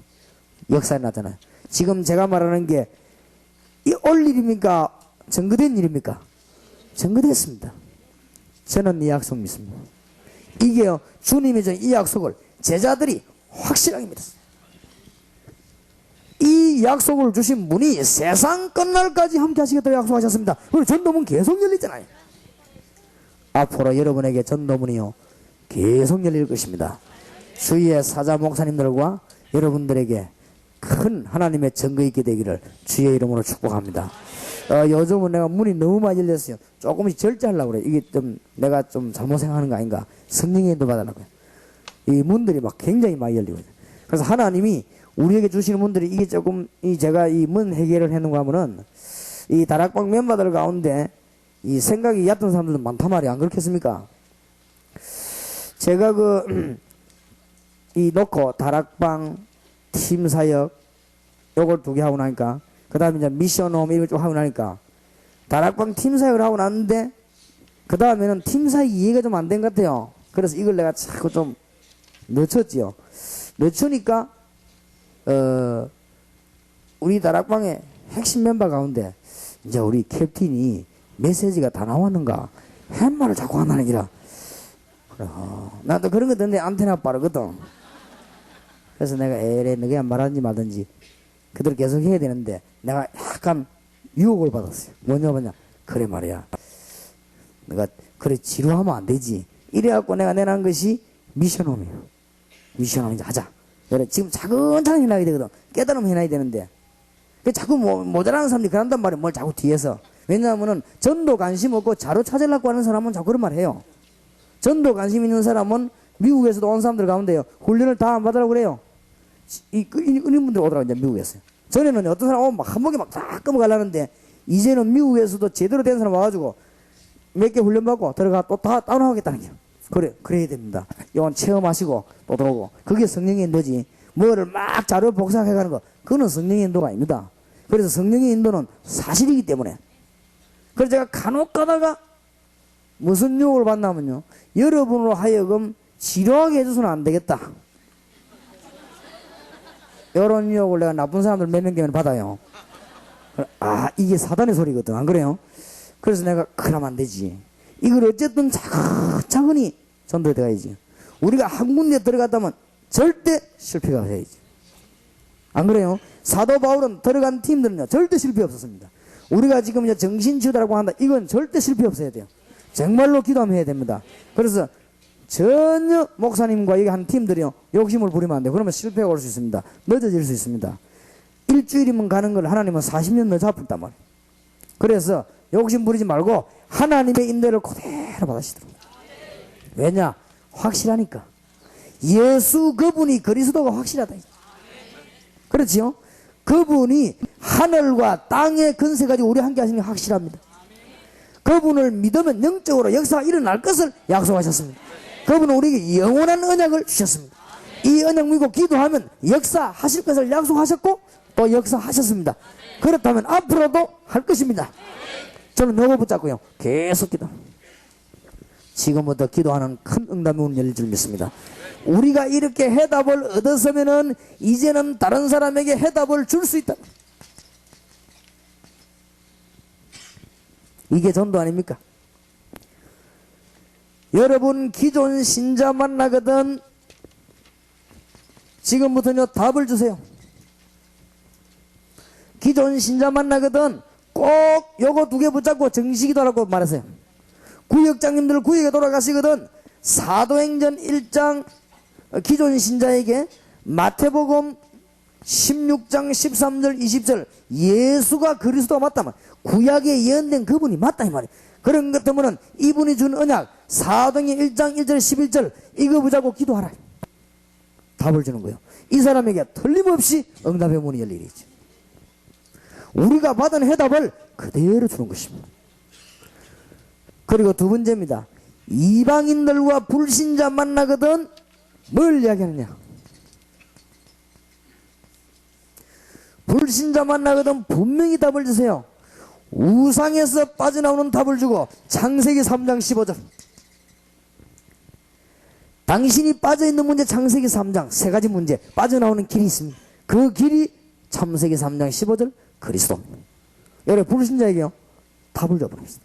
S1: 역사에 나타나요. 지금 제가 말하는 게 이 올 일입니까? 증거된 일입니까? 증거됐습니다. 저는 이 약속 믿습니다. 이게요, 주님이 준 이 약속을 제자들이 확실하게 믿었어요. 이 약속을 주신 분이 세상 끝날까지 함께 하시겠다고 약속하셨습니다. 그리고 전도문 계속 열리잖아요. 앞으로 여러분에게 전도문이요, 계속 열릴 것입니다. 주위의 사자 목사님들과 여러분들에게 큰 하나님의 증거 있게 되기를 주의 이름으로 축복합니다. 요즘은 내가 문이 너무 많이 열렸어요. 조금씩 절제하려고 그래요. 이게 좀 내가 좀 잘못 생각하는 거 아닌가. 성령의 인도 받으려고요. 이 문들이 막 굉장히 많이 열리고 있어요. 그래서 하나님이 우리에게 주시는 문들이 이게 조금 제가 이 문 해결을 해놓은가 하면은 이 다락방 멤버들 가운데 이 생각이 얕은 사람들도 많단 말이야. 안 그렇겠습니까? 제가 이 놓고 다락방 팀 사역 요걸 2개 하고 나니까 그 다음에 이제 미션홈 이걸 좀 하고 나니까 다락방 팀 사역을 하고 났는데 그 다음에는 팀 사역 이해가 좀 안 된 것 같아요. 그래서 이걸 내가 자꾸 좀 늦췄지요. 늦추니까 우리 다락방의 핵심 멤버 가운데 이제 우리 캡틴이 메시지가 다 나왔는가 햄말을 자꾸 한다는 기라. 그래, 나도 그런 거 듣는데 안테나 빠르거든. 그래서 내가 에레 너가 말하든지 말든지 그대로 계속 해야 되는데 내가 약간 유혹을 받았어요. 뭐냐 그래 말이야, 내가 그래 지루하면 안 되지. 이래갖고 내가 내놓은 것이 미션홈이에요. 미션홈 이제 하자. 그래 지금 차근차근 해놔야 되거든. 깨달으면 해놔야 되는데 자꾸 모자라는 사람들이 그런단 말이야. 뭘 자꾸 뒤에서. 왜냐하면은 전도 관심 없고 자료 찾으려고 하는 사람은 자꾸 그런 말 해요. 전도 관심 있는 사람은 미국에서도 온 사람들 가운데요, 훈련을 다 안 받으라고 그래요. 은인분들 오더라고, 이제 미국에서. 전에는 어떤 사람 오면 막 한 목에 막 다 끊어가려는데, 이제는 미국에서도 제대로 된 사람 와가지고 몇 개 훈련받고 들어가 또 다 다운하겠다는 거예요. 그래야 됩니다. 이건 체험하시고 또 들어오고. 그게 성령의 인도지. 뭐를 막 자료 복사해가는 거, 그거는 성령의 인도가 아닙니다. 그래서 성령의 인도는 사실이기 때문에. 그래서 제가 간혹 가다가 무슨 유혹을 받냐면요, 여러분으로 하여금 지루하게 해줘서는 안 되겠다. 이런 유혹을 내가 나쁜 사람들 몇 명 되면 받아요. 이게 사단의 소리거든. 안 그래요? 그래서 내가 그러면 안 되지. 이걸 어쨌든 차근차근히 전도에 들어가야지. 우리가 한 군데 들어갔다면 절대 실패가 해야지. 안 그래요? 사도 바울은 들어간 팀들은요, 절대 실패 없었습니다. 우리가 지금 이제 정신치유다라고 한다. 이건 절대 실패 없어야 돼요. 정말로 기도하면 해야 됩니다. 그래서 전혀 목사님과 여기 한 팀들이요, 욕심을 부리면 안 돼요. 그러면 실패가 올 수 있습니다. 늦어질 수 있습니다. 일주일이면 가는 걸 하나님은 40년 늦어 아플단 말이에요. 그래서 욕심 부리지 말고 하나님의 인도를 그대로 받으시도록. 왜냐? 확실하니까. 예수 그분이 그리스도가 확실하다. 그렇지요? 그분이 하늘과 땅의 근세 가지고 우리 함께 하시는 게 확실합니다. 그분을 믿으면 영적으로 역사가 일어날 것을 약속하셨습니다. 그분은 우리에게 영원한 언약을 주셨습니다. 이 언약 믿고 기도하면 역사하실 것을 약속하셨고 또 역사하셨습니다. 그렇다면 앞으로도 할 것입니다. 저는 너무 붙잡고요, 계속 기도. 지금부터 기도하는 큰 응답의 문이 열릴 줄 믿습니다. 우리가 이렇게 해답을 얻었으면은 이제는 다른 사람에게 해답을 줄 수 있다. 이게 전도 아닙니까? 여러분 기존 신자 만나거든 지금부터는 답을 주세요. 기존 신자 만나거든 꼭 요거 2개 붙잡고 정식기도라고 말하세요. 구역장님들 구역에 돌아가시거든 사도행전 1장 기존 신자에게 마태복음 16장 13절 20절 예수가 그리스도가 맞다면 구약에 예언된 그분이 맞다 이 말이에요. 그런 것 때문에 이분이 준 언약 사도행전 1장 1절 11절 이거 붙잡고 기도하라. 답을 주는 거예요. 이 사람에게 틀림없이 응답의 문이 열리겠죠. 우리가 받은 해답을 그대로 주는 것입니다. 그리고 2번째입니다. 이방인들과 불신자 만나거든 뭘 이야기하느냐? 불신자 만나거든 분명히 답을 주세요. 우상에서 빠져나오는 답을 주고 창세기 3장 15절 당신이 빠져있는 문제 창세기 3장 3가지 문제 빠져나오는 길이 있습니다. 그 길이 창세기 3장 15절 그리스도입니다. 여러분 불신자에게요 답을 줘버립니다.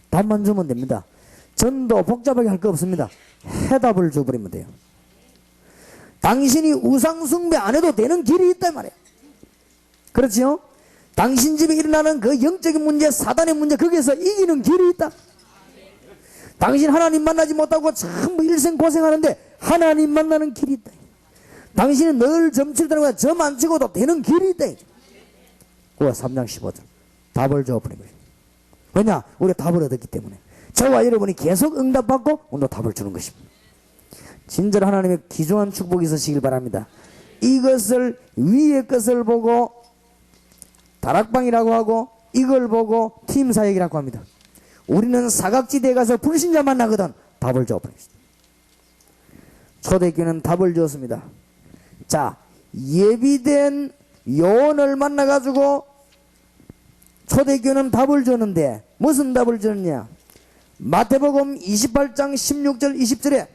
S1: 답만 주면 됩니다. 전도 복잡하게 할 거 없습니다. 해답을 줘버리면 돼요. 당신이 우상숭배 안 해도 되는 길이 있단 말이에요. 그렇지요? 당신 집에 일어나는 그 영적인 문제, 사단의 문제, 거기에서 이기는 길이 있다. 당신 하나님 만나지 못하고 전부 일생 고생하는데 하나님 만나는 길이 있다. 당신은 늘 점칠 때마다 점 안 치고도 되는 길이 있다. 그거 3장 15절 답을 줘버린 거예요. 왜냐? 우리가 답을 얻었기 때문에. 저와 여러분이 계속 응답받고 오늘 답을 주는 것입니다. 진짜 하나님의 귀중한 축복이 있으시길 바랍니다. 이것을 위의 것을 보고 다락방이라고 하고 이걸 보고 팀사역이라고 합니다. 우리는 사각지대에 가서 불신자 만나거든 답을 줘버립니다. 초대교회는 답을 주었습니다. 자, 예비된 요원을 만나가지고 초대교회는 답을 줬는데 무슨 답을 줬느냐? 마태복음 28장 16절 20절에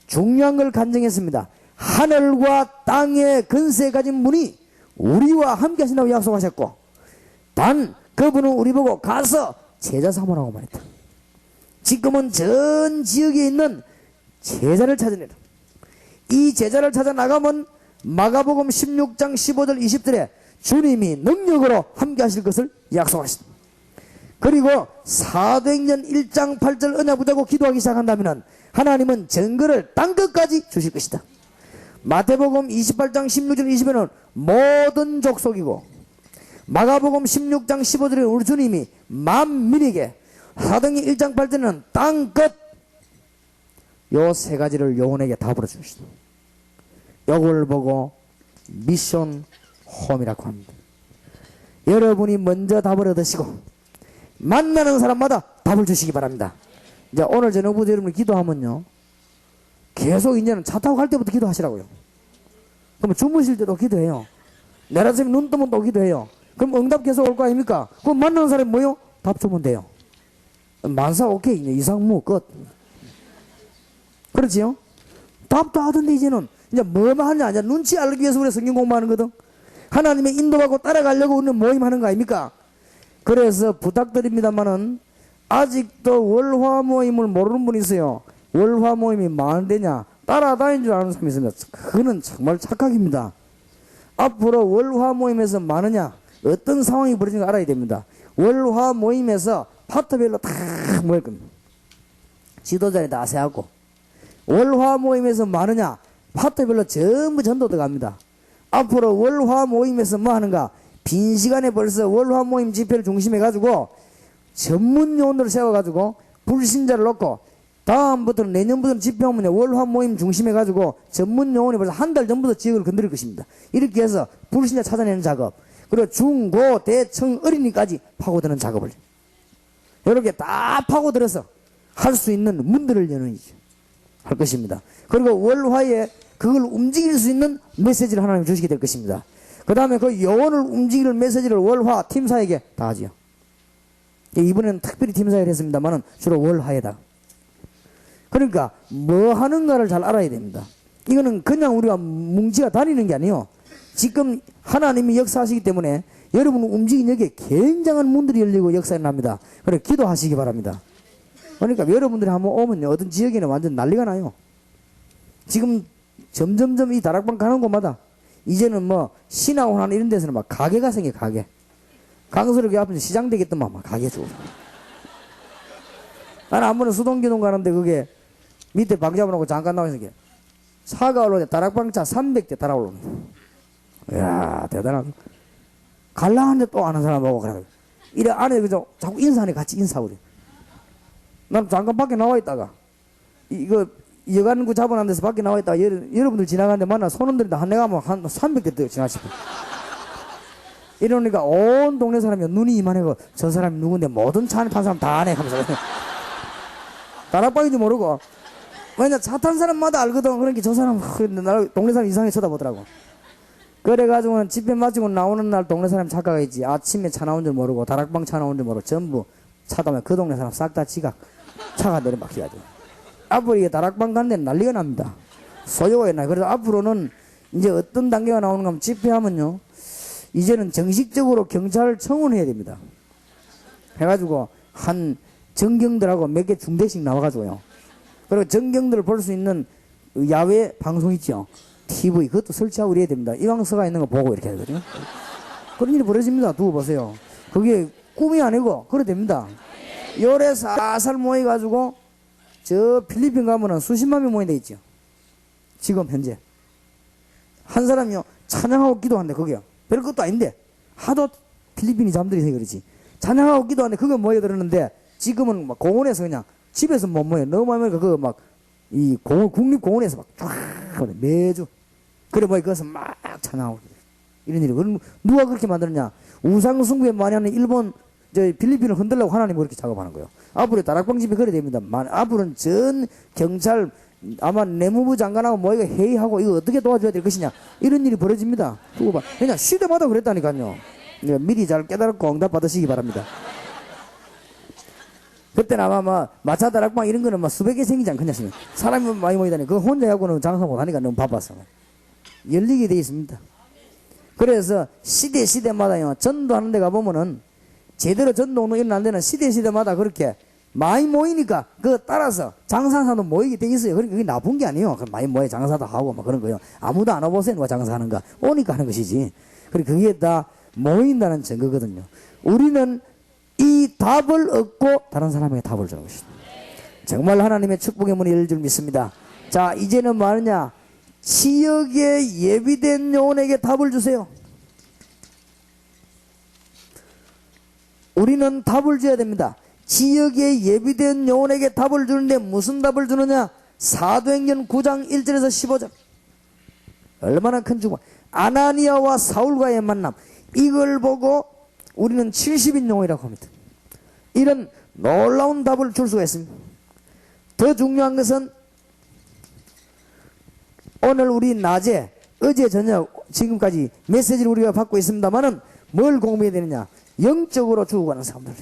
S1: 중요한 걸 간증했습니다. 하늘과 땅의 근세 가진 분이 우리와 함께 하신다고 약속하셨고 단 그분은 우리 보고 가서 제자 삼으라고 말했다. 지금은 전 지역에 있는 제자를 찾아내라. 이 제자를 찾아 나가면 마가복음 16장 15절 20절에 주님이 능력으로 함께 하실 것을 약속하셨다. 그리고 사도행전 1장 8절 언약 붙잡고 기도하기 시작한다면 하나님은 증거를 땅끝까지 주실 것이다. 마태복음 28장 16절 20절은 모든 족속이고 마가복음 16장 15절에 우리 주님이 만민에게 사도행전 1장 8절은 땅끝 요 세 가지를 요원에게 답으로 주시다. 요걸 보고 미션 홈이라고 합니다. 여러분이 먼저 답을 얻으시고 만나는 사람마다 답을 주시기 바랍니다. 이제 오늘 저녁부터 여러분이 기도하면요 계속 이제는 차 타고 갈 때부터 기도하시라고요. 그러면 주무실 때도 기도해요. 내려서 눈 뜨면 또 기도해요. 그럼 응답 계속 올 거 아닙니까? 그럼 만나는 사람이 뭐요? 답 주면 돼요. 만사 오케이 이상무 끝. 그렇지요? 답도 하던데 이제는 이제 뭐만 하냐 이제 눈치 알기 위해서 우리 성경 공부하는 거든. 하나님의 인도하고 따라가려고 우리는 모임하는 거 아닙니까? 그래서 부탁드립니다만은 아직도 월화 모임을 모르는 분이 있어요. 월화 모임이 많은데냐 따라다니는 줄 아는 사람이 있습니다. 그거는 정말 착각입니다. 앞으로 월화 모임에서 많으냐 어떤 상황이 벌어지는지 알아야 됩니다. 월화 모임에서 파트별로 다 모일 겁니다. 지도자에 다 세하고 월화 모임에서 많으냐 파트별로 전부 전도 들어갑니다. 앞으로 월화 모임에서 뭐 하는가 빈 시간에 벌써 월화 모임 집회를 중심해가지고 전문 요원들을 세워가지고 불신자를 놓고 다음부터는 내년부터는 집회하면 월화 모임 중심해가지고 전문 요원이 벌써 한 달 전부터 지역을 건드릴 것입니다. 이렇게 해서 불신자 찾아내는 작업 그리고 중, 고, 대, 청, 어린이까지 파고드는 작업을 이렇게 다 파고들어서 할 수 있는 문들을 여는 할 것입니다. 그리고 월화에 그걸 움직일 수 있는 메시지를 하나님 주시게 될 것입니다. 그 다음에 그 요원을 움직이는 메시지를 월화 팀사에게 다 하지요. 이번에는 특별히 팀사를 했습니다만은 주로 월화에다. 그러니까 뭐 하는가를 잘 알아야 됩니다. 이거는 그냥 우리가 뭉치가 다니는 게 아니에요. 지금 하나님이 역사하시기 때문에 여러분 움직인 여기에 굉장한 문들이 열리고 역사가 납니다. 그래 기도하시기 바랍니다. 그러니까 여러분들이 한번 오면요 어떤 지역에는 완전 난리가 나요. 지금 점점점 이 다락방 가는 곳마다 이제는 뭐 신화원하는 이런 데서는 막 가게가 생겨 가게. 강서를 앞에 시장 되겠더만 막 가게 주고. 나는 한 번에 수동기동 가는데 그게 밑에 방 잡아놓고 잠깐 나와서 이게 차가 올라오는데 다락방차 300대 달아 올라오네. 이야 대단하다. 갈라 하는데 또 아는 사람 보고 그래. 이래 안에 그저 자꾸 인사하네 같이 인사하고 그래. 난 잠깐 밖에 나와 있다가 이거 여간구 잡아놓은 데서 밖에 나와 있다가 여러분들 지나가는데 만나 손흔들인데 한 내가 한 300대 지나치고 이러니까 온 동네 사람이 눈이 이만해고 저 사람이 누군데 모든 차 안에 탄 사람 다 아네 하면서 다락방인지 모르고 왜냐 차 탄 사람마다 알거든. 그러니까 저 사람 나 동네 사람 이상하게 쳐다보더라고. 그래가지고는 집회 마치고 나오는 날 동네 사람 착각가 있지. 아침에 차 나온 줄 모르고 다락방 차 나온 줄 모르고 전부 차다면 그 동네 사람 싹 다 지각 차가 내려막혀가지고 앞으로 이게 다락방 가는 데는 난리가 납니다. 소요가 있나. 그래서 앞으로는 이제 어떤 단계가 나오는가 하면 집회하면요. 이제는 정식적으로 경찰 청원해야 됩니다. 해가지고 한 정경들하고 몇 개 중대씩 나와가지고요. 그리고 정경들을 볼 수 있는 야외 방송 있죠. TV 그것도 설치하고 이래야 됩니다. 이왕서가 있는 거 보고 이렇게 하거든요. 그런 일이 벌어집니다. 두고 보세요. 그게 꿈이 아니고 그래 됩니다. 열에 살살 모여가지고 저 필리핀 가면은 수십만 명 모인다 있죠. 지금 현재 한 사람이요 찬양하고 기도한대. 그게요 별것도 아닌데 하도 필리핀이 잠들이 서 그렇지. 찬양하고 기도하는데 그거 모여들었는데 지금은 막 공원에서 그냥 집에서 못 모여. 너무 많이 모이니까 그거 막 이 국립공원에서 막 쫙 매주 그래 모여 거기서 막 찬양하고 이런 일이. 그럼 누가 그렇게 만들었냐? 우상숭배 많이 하는 일본 저 필리핀을 흔들려고 하나님 그렇게 작업하는 거예요. 앞으로 다락방 집이 그래 됩니다. 앞으로는 전 경찰 아마 내무부 장관하고 모이가 회의하고 이거 어떻게 도와줘야 될 것이냐 이런 일이 벌어집니다. 두고 봐. 그냥 시대마다 그랬다니까요. 미리 잘 깨달고 응답 받으시기 바랍니다. 그때는 아마 마차 다락방 이런 거는 수백 개 생기지 않겠냐 싶어요. 사람이 많이 모이다니 그거 혼자 하고는 장사 못하니까 너무 바빠서 열리게 돼 있습니다. 그래서 시대마다요 전도하는 데 가보면은 제대로 전도 일어나는 데는 시대마다 그렇게 많이 모이니까 그거 따라서 장사하는 사람도 모이게 돼 있어요. 그러니까 그게 나쁜 게 아니에요. 많이 모여 장사도 하고 막 그런 거요. 아무도 안 와보세요. 누가 장사하는가. 오니까 하는 것이지. 그리고 그게 다 모인다는 증거거든요. 우리는 이 답을 얻고 다른 사람에게 답을 주는 것입니다. 정말 하나님의 축복의 문이 열릴 줄 믿습니다. 자, 이제는 뭐 하느냐? 지역에 예비된 영혼에게 답을 주세요. 우리는 답을 줘야 됩니다. 지역에 예비된 영혼에게 답을 주는데 무슨 답을 주느냐? 사도행전 9장 1절에서 15절. 얼마나 큰 축복. 아나니아와 사울과의 만남. 이걸 보고 우리는 70인 영혼이라고 합니다. 이런 놀라운 답을 줄 수가 있습니다. 더 중요한 것은 오늘 우리 낮에 어제 저녁 지금까지 메시지를 우리가 받고 있습니다만은 뭘 공부해야 되느냐? 영적으로 죽어가는 사람들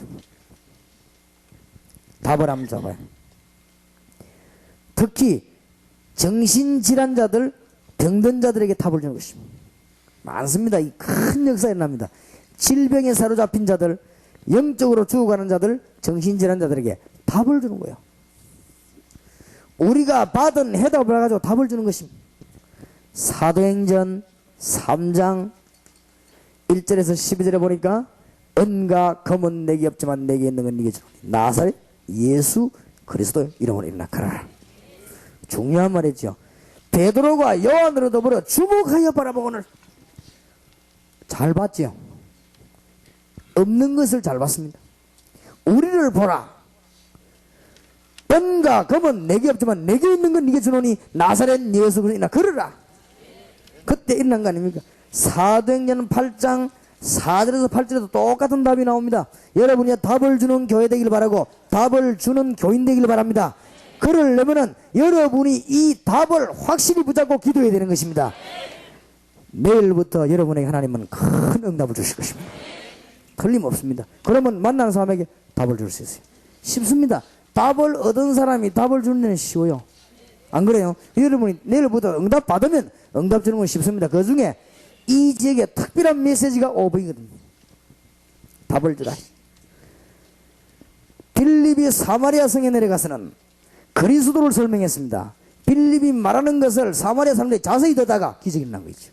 S1: 답을 한번 잡아요. 특히 정신질환자들 병든 자들에게 답을 주는 것입니다. 많습니다. 이 큰 역사가 일어납니다. 질병에 사로잡힌 자들 영적으로 죽어가는 자들 정신질환자들에게 답을 주는 거예요. 우리가 받은 해답을 가지고 답을 주는 것입니다. 사도행전 3장 1절에서 12절에 보니까 은과 금은 내게 없지만 내게 있는 건 네게 주노니 나사렛 예수 그리스도 이름으로 일어나가라. 중요한 말이죠. 베드로가 요한으로 더불어 주목하여 바라보고는 잘 봤지요. 없는 것을 잘 봤습니다. 우리를 보라. 은과 금은 내게 없지만 내게 있는 건 네게 주노니 나사렛 예수 그리스도 걸으라. 그때 일어난 거 아닙니까? 사도행전 8장 4절에서 8절에도 똑같은 답이 나옵니다. 여러분이 답을 주는 교회 되길 바라고 답을 주는 교인 되길 바랍니다. 그러려면은 여러분이 이 답을 확실히 붙잡고 기도해야 되는 것입니다. 내일부터 여러분에게 하나님은 큰 응답을 주실 것입니다. 틀림없습니다. 그러면 만나는 사람에게 답을 줄 수 있어요. 쉽습니다. 답을 얻은 사람이 답을 주는 데는 쉬워요. 안 그래요? 여러분이 내일부터 응답 받으면 응답 주는 건 쉽습니다. 그 중에 이 지역에 특별한 메시지가 오버이거든요. 답을 주라. 빌립이 사마리아 성에 내려가서는 그리스도를 설명했습니다. 빌립이 말하는 것을 사마리아 사람들이 자세히 듣다가 기적이 일어난 거 있죠.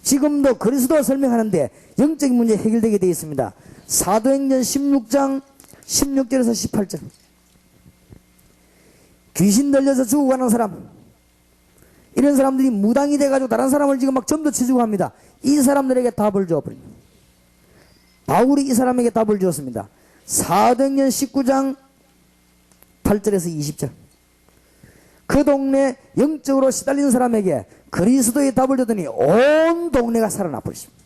S1: 지금도 그리스도를 설명하는데 영적인 문제 해결되게 되어 있습니다. 사도행전 16장 16절에서 18절. 귀신 들려서 죽어가는 사람, 이런 사람들이 무당이 돼가지고 다른 사람을 지금 막 점도 치주고 합니다. 이 사람들에게 답을 주어버립니다. 바울이 이 사람에게 답을 주었습니다. 사도행전 19장 8절에서 20절. 그 동네 영적으로 시달리는 사람에게 그리스도의 답을 주더니 온 동네가 살아나 버렸습니다.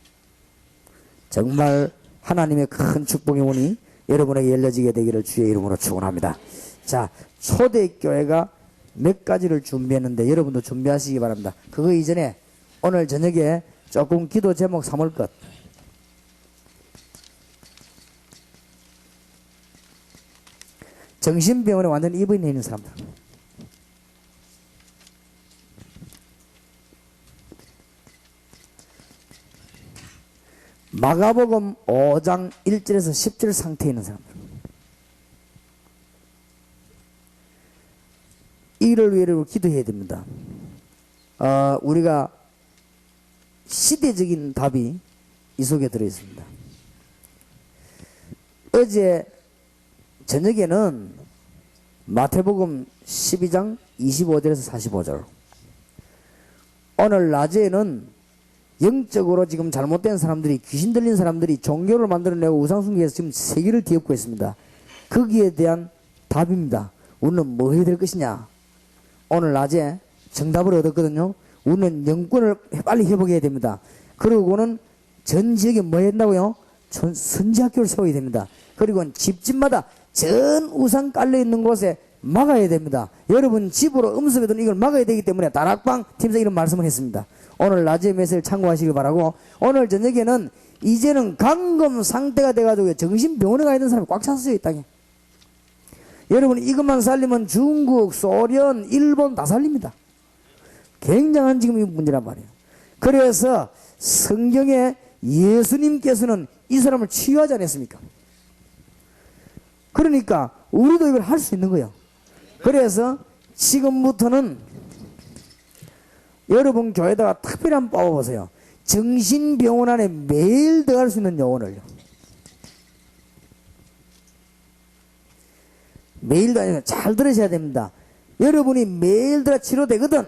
S1: 정말 하나님의 큰 축복의 문이 여러분에게 열려지게 되기를 주의 이름으로 축원합니다. 자, 초대교회가 몇 가지를 준비했는데 여러분도 준비하시기 바랍니다. 그거 이전에 오늘 저녁에 조금 기도 제목 삼을 것. 정신병원에 완전 입원해 있는 사람들. 마가복음 5장 1절에서 10절 상태에 있는 사람들. 이를 위해 기도해야 됩니다. 우리가 시대적인 답이 이 속에 들어있습니다. 어제 저녁에는 마태복음 12장 25절에서 45절, 오늘 낮에는 영적으로 지금 잘못된 사람들이, 귀신 들린 사람들이 종교를 만들어내고 우상숭배해서 지금 세계를 뒤엎고 있습니다. 거기에 대한 답입니다. 우리는 뭐 해야 될 것이냐. 오늘 낮에 정답을 얻었거든요. 우리는 영권을 빨리 회복해야 됩니다. 그리고는 전 지역에 뭐 한다고요? 선지학교를 세워야 됩니다. 그리고 집집마다 전 우상 깔려있는 곳에 막아야 됩니다. 여러분 집으로 음습에도 이걸 막아야 되기 때문에 다락방 팀장이 이런 말씀을 했습니다. 오늘 낮에 메시지를 참고하시길 바라고, 오늘 저녁에는 이제는 감금 상태가 돼가지고 정신병원에 가 있는 사람이 꽉 찼어요, 이 땅에. 여러분 이것만 살리면 중국, 소련, 일본 다 살립니다. 굉장한 지금 이 문제란 말이에요. 그래서 성경에 예수님께서는 이 사람을 치유하지 않았습니까? 그러니까 우리도 이걸 할 수 있는 거예요. 그래서 지금부터는 여러분 교회에다가 특별히 한번 뽑아보세요. 정신병원 안에 매일 들어갈 수 있는 요원을요. 매일도 아니고 잘 들으셔야 됩니다. 여러분이 매일 들어 치료되거든.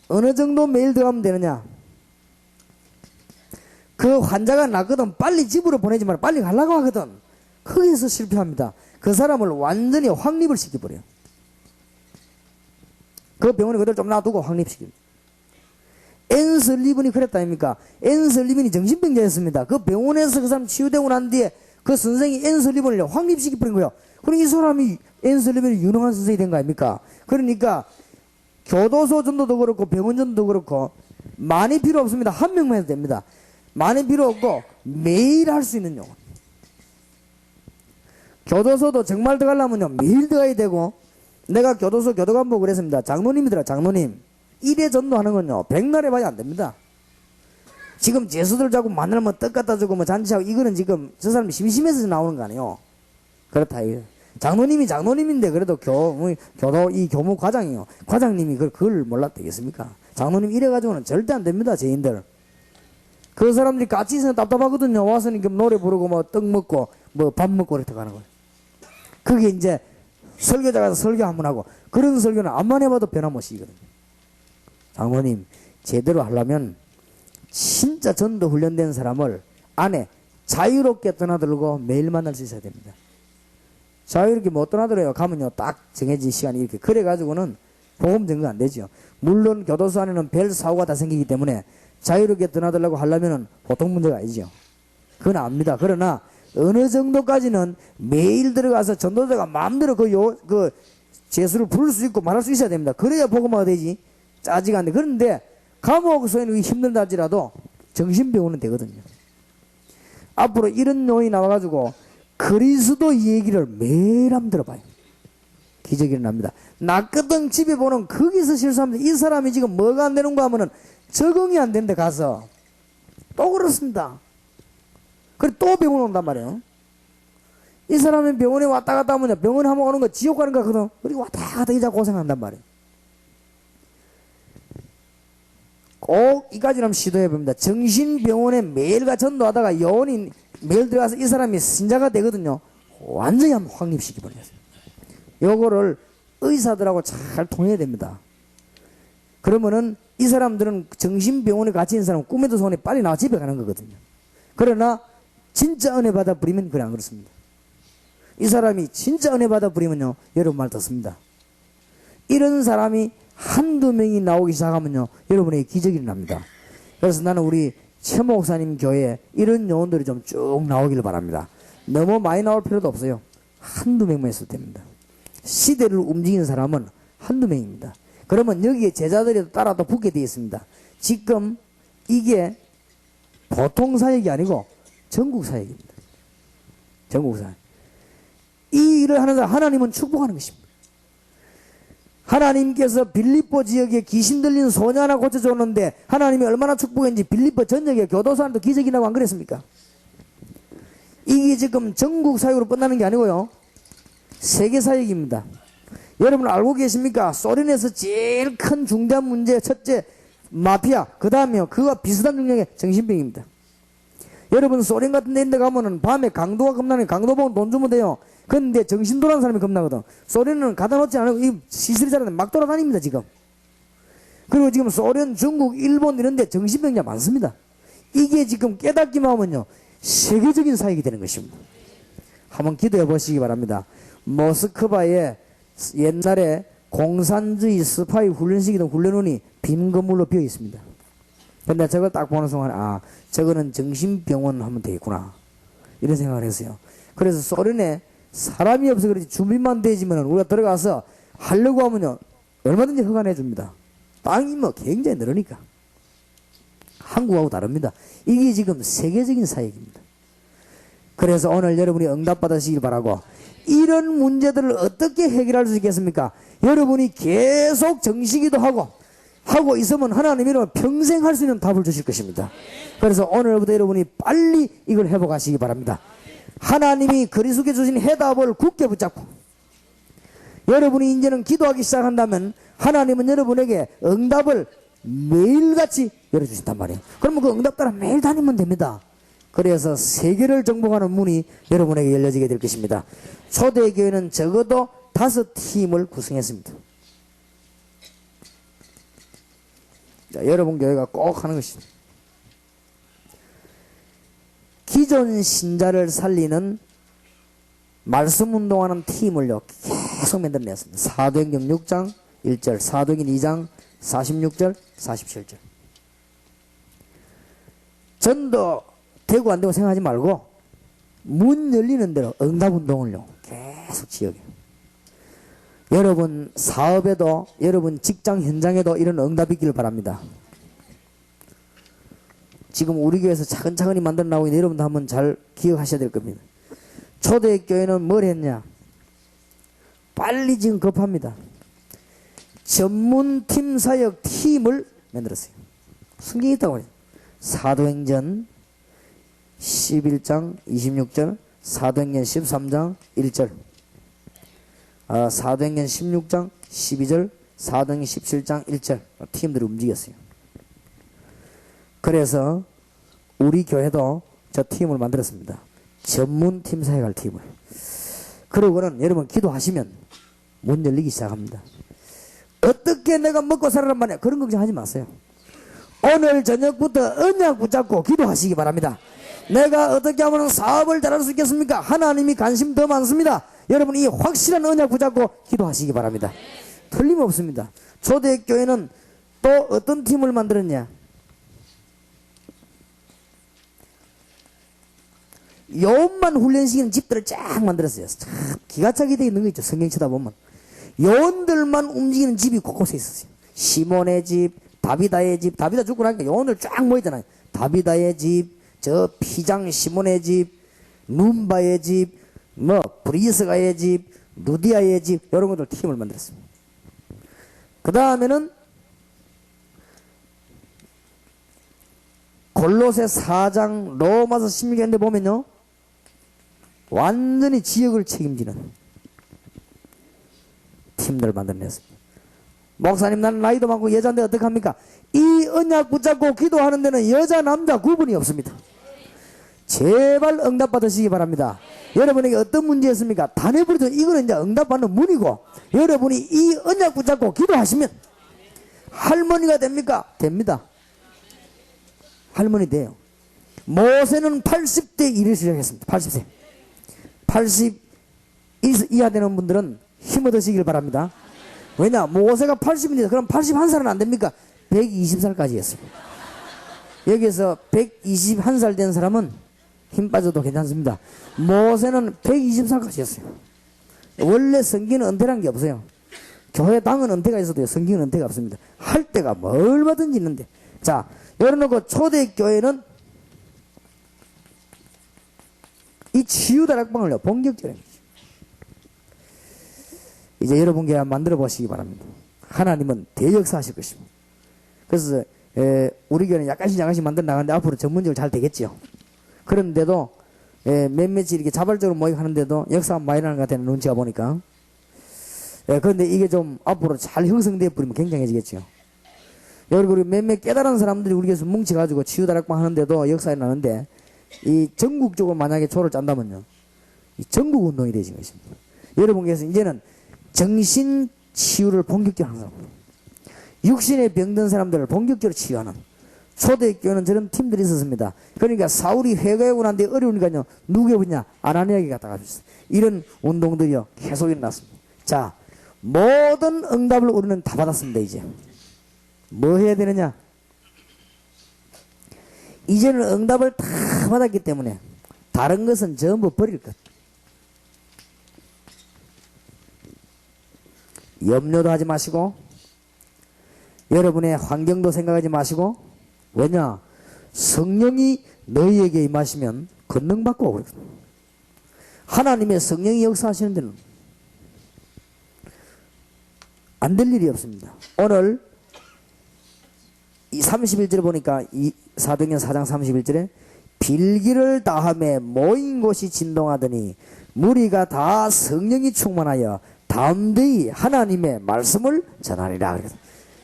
S1: 어느 정도 매일 들어가면 되느냐? 그 환자가 낫거든 빨리 집으로 보내지 말고 빨리 가려고 하거든. 거기서 실패합니다. 그 사람을 완전히 확립을 시켜버려요. 그 병원에 그대로 좀 놔두고 확립시킵니다. 앤슬리븐이 그랬다 아닙니까? 앤슬리븐이 정신병자였습니다. 그 병원에서 그 사람 치유되고 난 뒤에 그 선생이 앤슬리븐을 확립시켜버린 거예요. 그러니 이 사람이 앤슬리븐이 유능한 선생이 된 거 아닙니까? 그러니까 교도소 전도도 그렇고 병원 전도도 그렇고 많이 필요 없습니다. 한 명만 해도 됩니다. 많이 필요 없고 매일 할 수 있는 용어. 교도소도 정말 들어가려면요 매일 들어가야 되고, 내가 교도소 교도관보고 그랬습니다. 장로님이더라. 장로님 1회 전도하는 건요 100날 해봐야 안 됩니다. 지금 죄수들 자꾸 만나면 떡 갖다 주고 뭐 잔치하고, 이거는 지금 저 사람이 심심해서 나오는 거 아니에요. 그렇다 이거. 장로님이 장로님인데 그래도 교도 이 교무 과장이요. 과장님이 그걸 몰랐겠습니까? 장로님 이래가지고는 절대 안 됩니다. 죄인들. 그 사람들이 같이 있으면 답답하거든요. 와서 노래 부르고 뭐 떡 먹고 뭐 밥 먹고 이렇게 가는 거예요. 그게 이제 설교자가 설교 한 번 하고, 그런 설교는 암만 해봐도 변함없이거든요. 장모님 제대로 하려면 진짜 전도 훈련된 사람을 안에 자유롭게 떠나들고 매일 만날 수 있어야 됩니다. 자유롭게 못 떠나들어요. 가면요 딱 정해진 시간이 이렇게, 그래가지고는 복음 전거 안 되죠. 물론 교도소 안에는 별 사고가 다 생기기 때문에 자유롭게 떠나들라고 하려면은 보통 문제가 아니죠. 그건 압니다. 그러나 어느 정도까지는 매일 들어가서 전도자가 마음대로 그 제수를 부를 수 있고 말할 수 있어야 됩니다. 그래야 복음화가 되지. 짜지가 않네. 그런데 감옥소에는 힘들다 할지라도 정신병원은 되거든요. 앞으로 이런 노인이 나와가지고 그리스도 얘기를 매일 한번 들어봐요. 기적이 일어납니다. 낫거든 집에 보는 거기서 실수합니다. 이 사람이 지금 뭐가 안 되는가 하면은 적응이 안 되는데 가서 또 그렇습니다. 그래 또 병원 온단 말이에요. 이 사람은 병원에 왔다 갔다 하면 병원 한번 오는 거 지옥 가는 거 같거든. 그리고 왔다 갔다 이자 고생한단 말이에요. 꼭 이까지는 시도해 봅니다. 정신병원에 매일같이 전도하다가 요원이 매일 들어가서 이 사람이 신자가 되거든요. 완전히 한번 확립시켜 버렸어요. 요거를 의사들하고 잘 통해야 됩니다. 그러면은 이 사람들은 정신병원에 같이 있는 사람은 꿈에도 손에 빨리 나와 집에 가는 거거든요. 그러나 진짜 은혜 받아 버리면 그래 안 그렇습니다. 이 사람이 진짜 은혜 받아 버리면요 여러분 말 듣습니다. 이런 사람이 한두 명이 나오기 시작하면요 여러분에게 기적이 일어납니다. 그래서 나는 우리 최 목사님 교회에 이런 요원들이 좀 쭉 나오기를 바랍니다. 너무 많이 나올 필요도 없어요. 한두 명만 있어도 됩니다. 시대를 움직이는 사람은 한두 명입니다. 그러면 여기에 제자들이 따라 또 붙게 되어 있습니다. 지금 이게 보통 사역이 아니고 전국 사역입니다. 전국 사역. 이 일을 하는 사람 하나님은 축복하는 것입니다. 하나님께서 빌립보 지역에 귀신 들린 소녀 하나 고쳐줬는데 하나님이 얼마나 축복했는지 빌립보 전역에 교도소한테도 기적이 나고 안 그랬습니까? 이게 지금 전국 사역으로 끝나는 게 아니고요. 세계 사역입니다. 여러분 알고 계십니까? 소련에서 제일 큰 중대한 문제, 첫째 마피아, 그 다음에요 그와 비슷한 중량의 정신병입니다. 여러분 소련 같은 데 가면은 밤에 강도가 겁나는, 강도 보면 돈 주면 돼요. 근데 정신 돌아가는 사람이 겁나거든. 소련은 가다 놓지 않고 이 시설이 잘하는데 막 돌아다닙니다 지금. 그리고 지금 소련, 중국, 일본 이런 데 정신병자 많습니다. 이게 지금 깨닫기만 하면요 세계적인 사역이 되는 것입니다. 한번 기도해 보시기 바랍니다. 모스크바에 옛날에 공산주의 스파이 훈련시키던 훈련원이 빈 건물로 비어 있습니다. 근데 저걸 딱 보는 순간 아 저거는 정신병원 하면 되겠구나 이런 생각을 했어요. 그래서 소련에 사람이 없어 그렇지 주민만 되지만 우리가 들어가서 하려고 하면요 얼마든지 허가해 줍니다. 땅이 뭐 굉장히 늘으니까. 한국하고 다릅니다. 이게 지금 세계적인 사역입니다. 그래서 오늘 여러분이 응답받으시길 바라고, 이런 문제들을 어떻게 해결할 수 있겠습니까? 여러분이 계속 정시기도 하고 있으면 하나님이 평생 할 수 있는 답을 주실 것입니다. 그래서 오늘부터 여러분이 빨리 이걸 회복하시기 바랍니다. 하나님이 그리스도께 주신 해답을 굳게 붙잡고 여러분이 이제는 기도하기 시작한다면 하나님은 여러분에게 응답을 매일같이 열어주신단 말이에요. 그러면 그 응답 따라 매일 다니면 됩니다. 그래서 세계를 정복하는 문이 여러분에게 열려지게 될 것입니다. 초대교회는 적어도 5팀을 구성했습니다. 자, 여러분 교회가 꼭 하는 것입니다. 기존 신자를 살리는 말씀 운동하는 팀을요 계속 만들어냈습니다. 사도행전 6장 1절, 사도행전 2장 46절 47절. 전도 되고 안 되고 생각하지 말고 문 열리는 대로 응답 운동을요 계속 지역에. 여러분 사업에도, 여러분 직장 현장에도 이런 응답이 있기를 바랍니다. 지금 우리 교회에서 차근차근히 만들어 나오고 있는 여러분도 한번 잘 기억하셔야 될 겁니다. 초대교회는 뭘 했냐? 빨리 지금 급합니다. 전문팀 사역 팀을 만들었어요. 성경에 있다고 그래요. 사도행전 11장 26절, 사도행전 13장 1절, 사도행전 16장 12절, 사도행전 17장 1절 팀들이 움직였어요. 그래서 우리 교회도 저 팀을 만들었습니다. 전문팀 사역할 팀을. 그러고는 여러분 기도하시면 문 열리기 시작합니다. 어떻게 내가 먹고 살아란 말이야 그런 걱정하지 마세요. 오늘 저녁부터 언약 붙잡고 기도하시기 바랍니다. 내가 어떻게 하면 사업을 잘할 수 있겠습니까? 하나님이 관심 더 많습니다. 여러분 이 확실한 언약 붙잡고 기도하시기 바랍니다. 틀림없습니다. 초대교회는 또 어떤 팀을 만들었냐? 요원만 훈련시키는 집들을 쫙 만들었어요. 참 기가 차게 되어 있는 거 있죠. 성경 쳐다보면 요원들만 움직이는 집이 곳곳에 있었어요. 시몬의 집, 다비다의 집, 다비다 죽고 나니까 요원들 쫙 모이잖아요. 다비다의 집, 저 피장 시몬의 집, 눈바의 집, 뭐 브리스가의 집, 누디아의 집, 이런 것들 팀을 만들었습니다. 그 다음에는 골로새 4장, 로마서 16장인데 보면요 완전히 지역을 책임지는 팀들을 만들어냈습니다. 목사님 나는 나이도 많고 여자인데 어떡합니까? 이 언약 붙잡고 기도하는 데는 여자 남자 구분이 없습니다. 제발 응답 받으시기 바랍니다. 여러분에게 어떤 문제였습니까? 다 내버려도 이거는 이제 응답 받는 문이고, 여러분이 이 언약 붙잡고 기도하시면 할머니가 됩니까? 됩니다. 할머니 돼요. 모세는 80대 일을 시작했습니다. 80세. 80 이하 되는 분들은 힘 얻으시길 바랍니다. 왜냐? 모세가 80인데 그럼 81살은 안 됩니까? 120살까지 했습니다. 여기서 121살 된 사람은 힘 빠져도 괜찮습니다. 모세는 120살까지 했어요. 원래 성경은 은퇴란 게 없어요. 교회 당은 은퇴가 있어도 성경은 은퇴가 없습니다. 할 때가 뭐 얼마든지 있는데. 자, 열어놓고 초대교회는 이 치유다락방을요 본격적으로 이제 여러분 교회 만들어 보시기 바랍니다. 하나님은 대역사 하실 것입니다. 그래서 우리 교회는 약간씩 만들어 나가는데 앞으로 전문적으로 잘 되겠죠. 그런데도 예, 몇몇이 이렇게 자발적으로 모임하는데도 역사가 많이 나는 것 같아요. 눈치가 보니까. 예, 그런데 이게 좀 앞으로 잘 형성되어 버리면 굉장해지겠죠. 여러분, 우리 몇몇 깨달은 사람들이 우리 교회에서 뭉쳐가지고 치유다락방 하는데도 역사에 나는데, 이 전국적으로 만약에 조를 짠다면요, 이 전국 운동이 되신 것입니다. 여러분께서 이제는 정신 치유를 본격적으로 하는 사람, 육신에 병든 사람들을 본격적으로 치유하는, 초대교회는 저런 팀들이 있었습니다. 그러니까 사울이 회개하고 난 뒤에 어려우니까요, 누구에 붙냐? 아나니아에게 갖다가 줬어요. 이런 운동들이요, 계속 일어났습니다. 자, 모든 응답을 우리는 다 받았습니다. 이제 뭐 해야 되느냐? 이제는 응답을 다 받았기 때문에 다른 것은 전부 버릴 것. 염려도 하지 마시고 여러분의 환경도 생각하지 마시고, 왜냐? 성령이 너희에게 임하시면 권능받고 그러거든. 하나님의 성령이 역사하시는 데는 안 될 일이 없습니다. 오늘 이 31절에 보니까 이 사도행전 4장 31절에 빌기를 다함에 모인 곳이 진동하더니 무리가 다 성령이 충만하여 담대히 하나님의 말씀을 전하리라.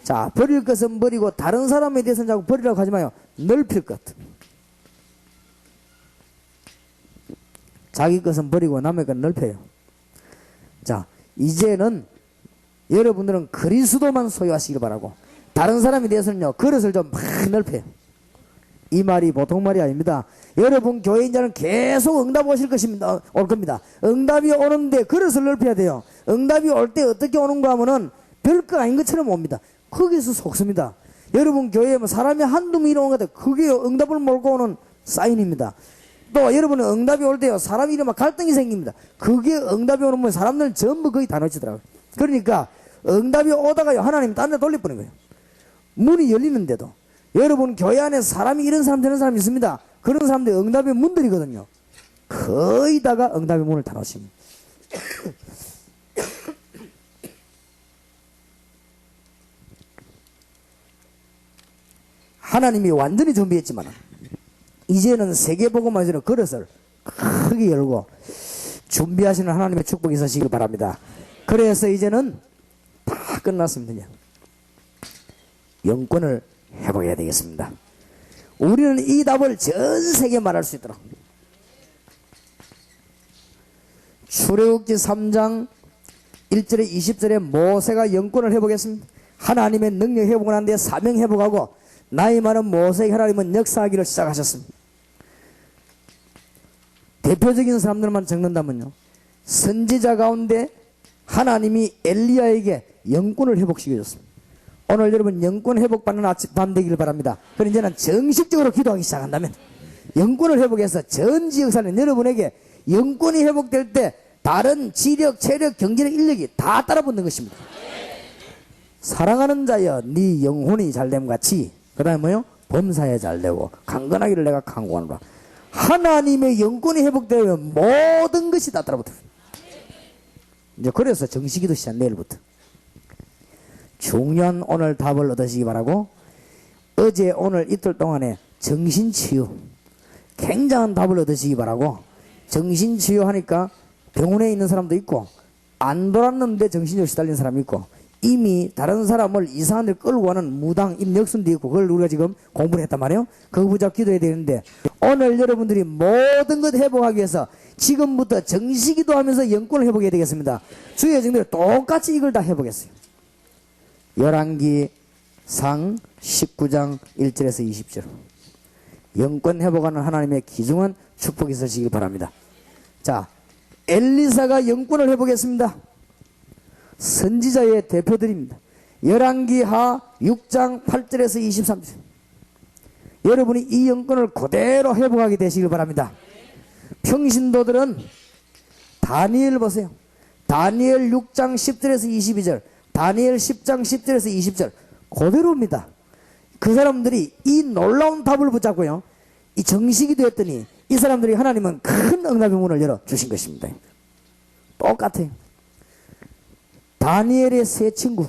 S1: 자, 버릴 것은 버리고 다른 사람에 대해서는 자꾸 버리라고 하지 마요. 넓힐 것. 자기 것은 버리고 남의 것 넓혀요. 자, 이제는 여러분들은 그리스도만 소유하시길 바라고, 다른 사람에 대해서는요, 그릇을 좀 막 넓혀요. 이 말이 보통 말이 아닙니다. 여러분 교회인자는 계속 응답 오실 것입니다. 올 겁니다. 응답이 오는데 그릇을 넓혀야 돼요. 응답이 올 때 어떻게 오는가 하면은 별거 아닌 것처럼 옵니다. 거기서 속습니다. 여러분 교회에 뭐 사람이 한두 명 이러는 것 같아요. 그게 응답을 몰고 오는 사인입니다. 또 여러분은 응답이 올 때요, 사람이 이러면 갈등이 생깁니다. 그게 응답이 오는 면 사람들은 전부 거의 다 놓치더라고요. 그러니까 응답이 오다가요, 하나님이 딴 데 돌려버린 거예요. 문이 열리는데도. 여러분 교회 안에 사람이 이런 사람 저런 사람이 있습니다. 그런 사람들이 응답의 문들이거든요. 거의 다가 응답의 문을 다 놓칩니다. 하나님이 완전히 준비했지만 이제는 세계복음화에서는 그릇을 크게 열고 준비하시는 하나님의 축복이 있으시길 바랍니다. 그래서 이제는 다 끝났습니다. 영권을 회복해야 되겠습니다. 우리는 이 답을 전 세계에 말할 수 있도록, 출애굽기 3장 1절에 20절에 모세가 영권을 회복했습니다. 하나님의 능력 회복을 한 뒤에 사명 회복하고 나이 많은 모세에게 하나님은 역사하기를 시작하셨습니다. 대표적인 사람들만 적는다면요, 선지자 가운데 하나님이 엘리야에게 영권을 회복시켜줬습니다. 오늘 여러분 영권 회복받는 밤 되기를 바랍니다. 그럼 이제는 정식적으로 기도하기 시작한다면 영권을 회복해서 전 지역 사는 여러분에게 영권이 회복될 때 다른 지력, 체력, 경제력, 인력이 다 따라붙는 것입니다. 사랑하는 자여 네 영혼이 잘됨 같이, 그 다음에 뭐요? 범사에 잘되고 강건하기를 내가 강구하노라. 하나님의 영권이 회복되면 모든 것이 다 따라붙어요. 이제 그래서 정식기도 시작, 내일부터. 중요한 오늘 답을 얻으시기 바라고, 어제 오늘 이틀 동안에 정신치유 굉장한 답을 얻으시기 바라고, 정신치유 하니까 병원에 있는 사람도 있고 안 돌았는데 정신적으로 시달린 사람이 있고 이미 다른 사람을 이상한 데 끌고 가는 무당 임력순도 있고, 그걸 우리가 지금 공부를 했단 말이에요. 그거 붙잡고 기도해야 되는데, 오늘 여러분들이 모든 것 회복하기 위해서 지금부터 정식기도 하면서 영권을 회복해야 되겠습니다. 주의 여정들이 똑같이 이걸 다 회복했어요. 열왕기 상 19장 1절에서 20절. 영권 회복하는 하나님의 귀중한 축복이 있으시기 바랍니다. 자, 엘리사가 영권을 회복했습니다. 선지자의 대표들입니다. 열왕기하 6장 8절에서 23절. 여러분이 이 영권을 그대로 회복하게 되시길 바랍니다. 평신도들은 다니엘 보세요. 다니엘 6장 10절에서 22절, 다니엘 10장 10절에서 20절 그대로입니다. 그 사람들이 이 놀라운 답을 붙잡고요, 이 정식이 되었더니 이 사람들이 하나님은 큰 응답의 문을 열어주신 것입니다. 똑같아요. 다니엘의 세 친구,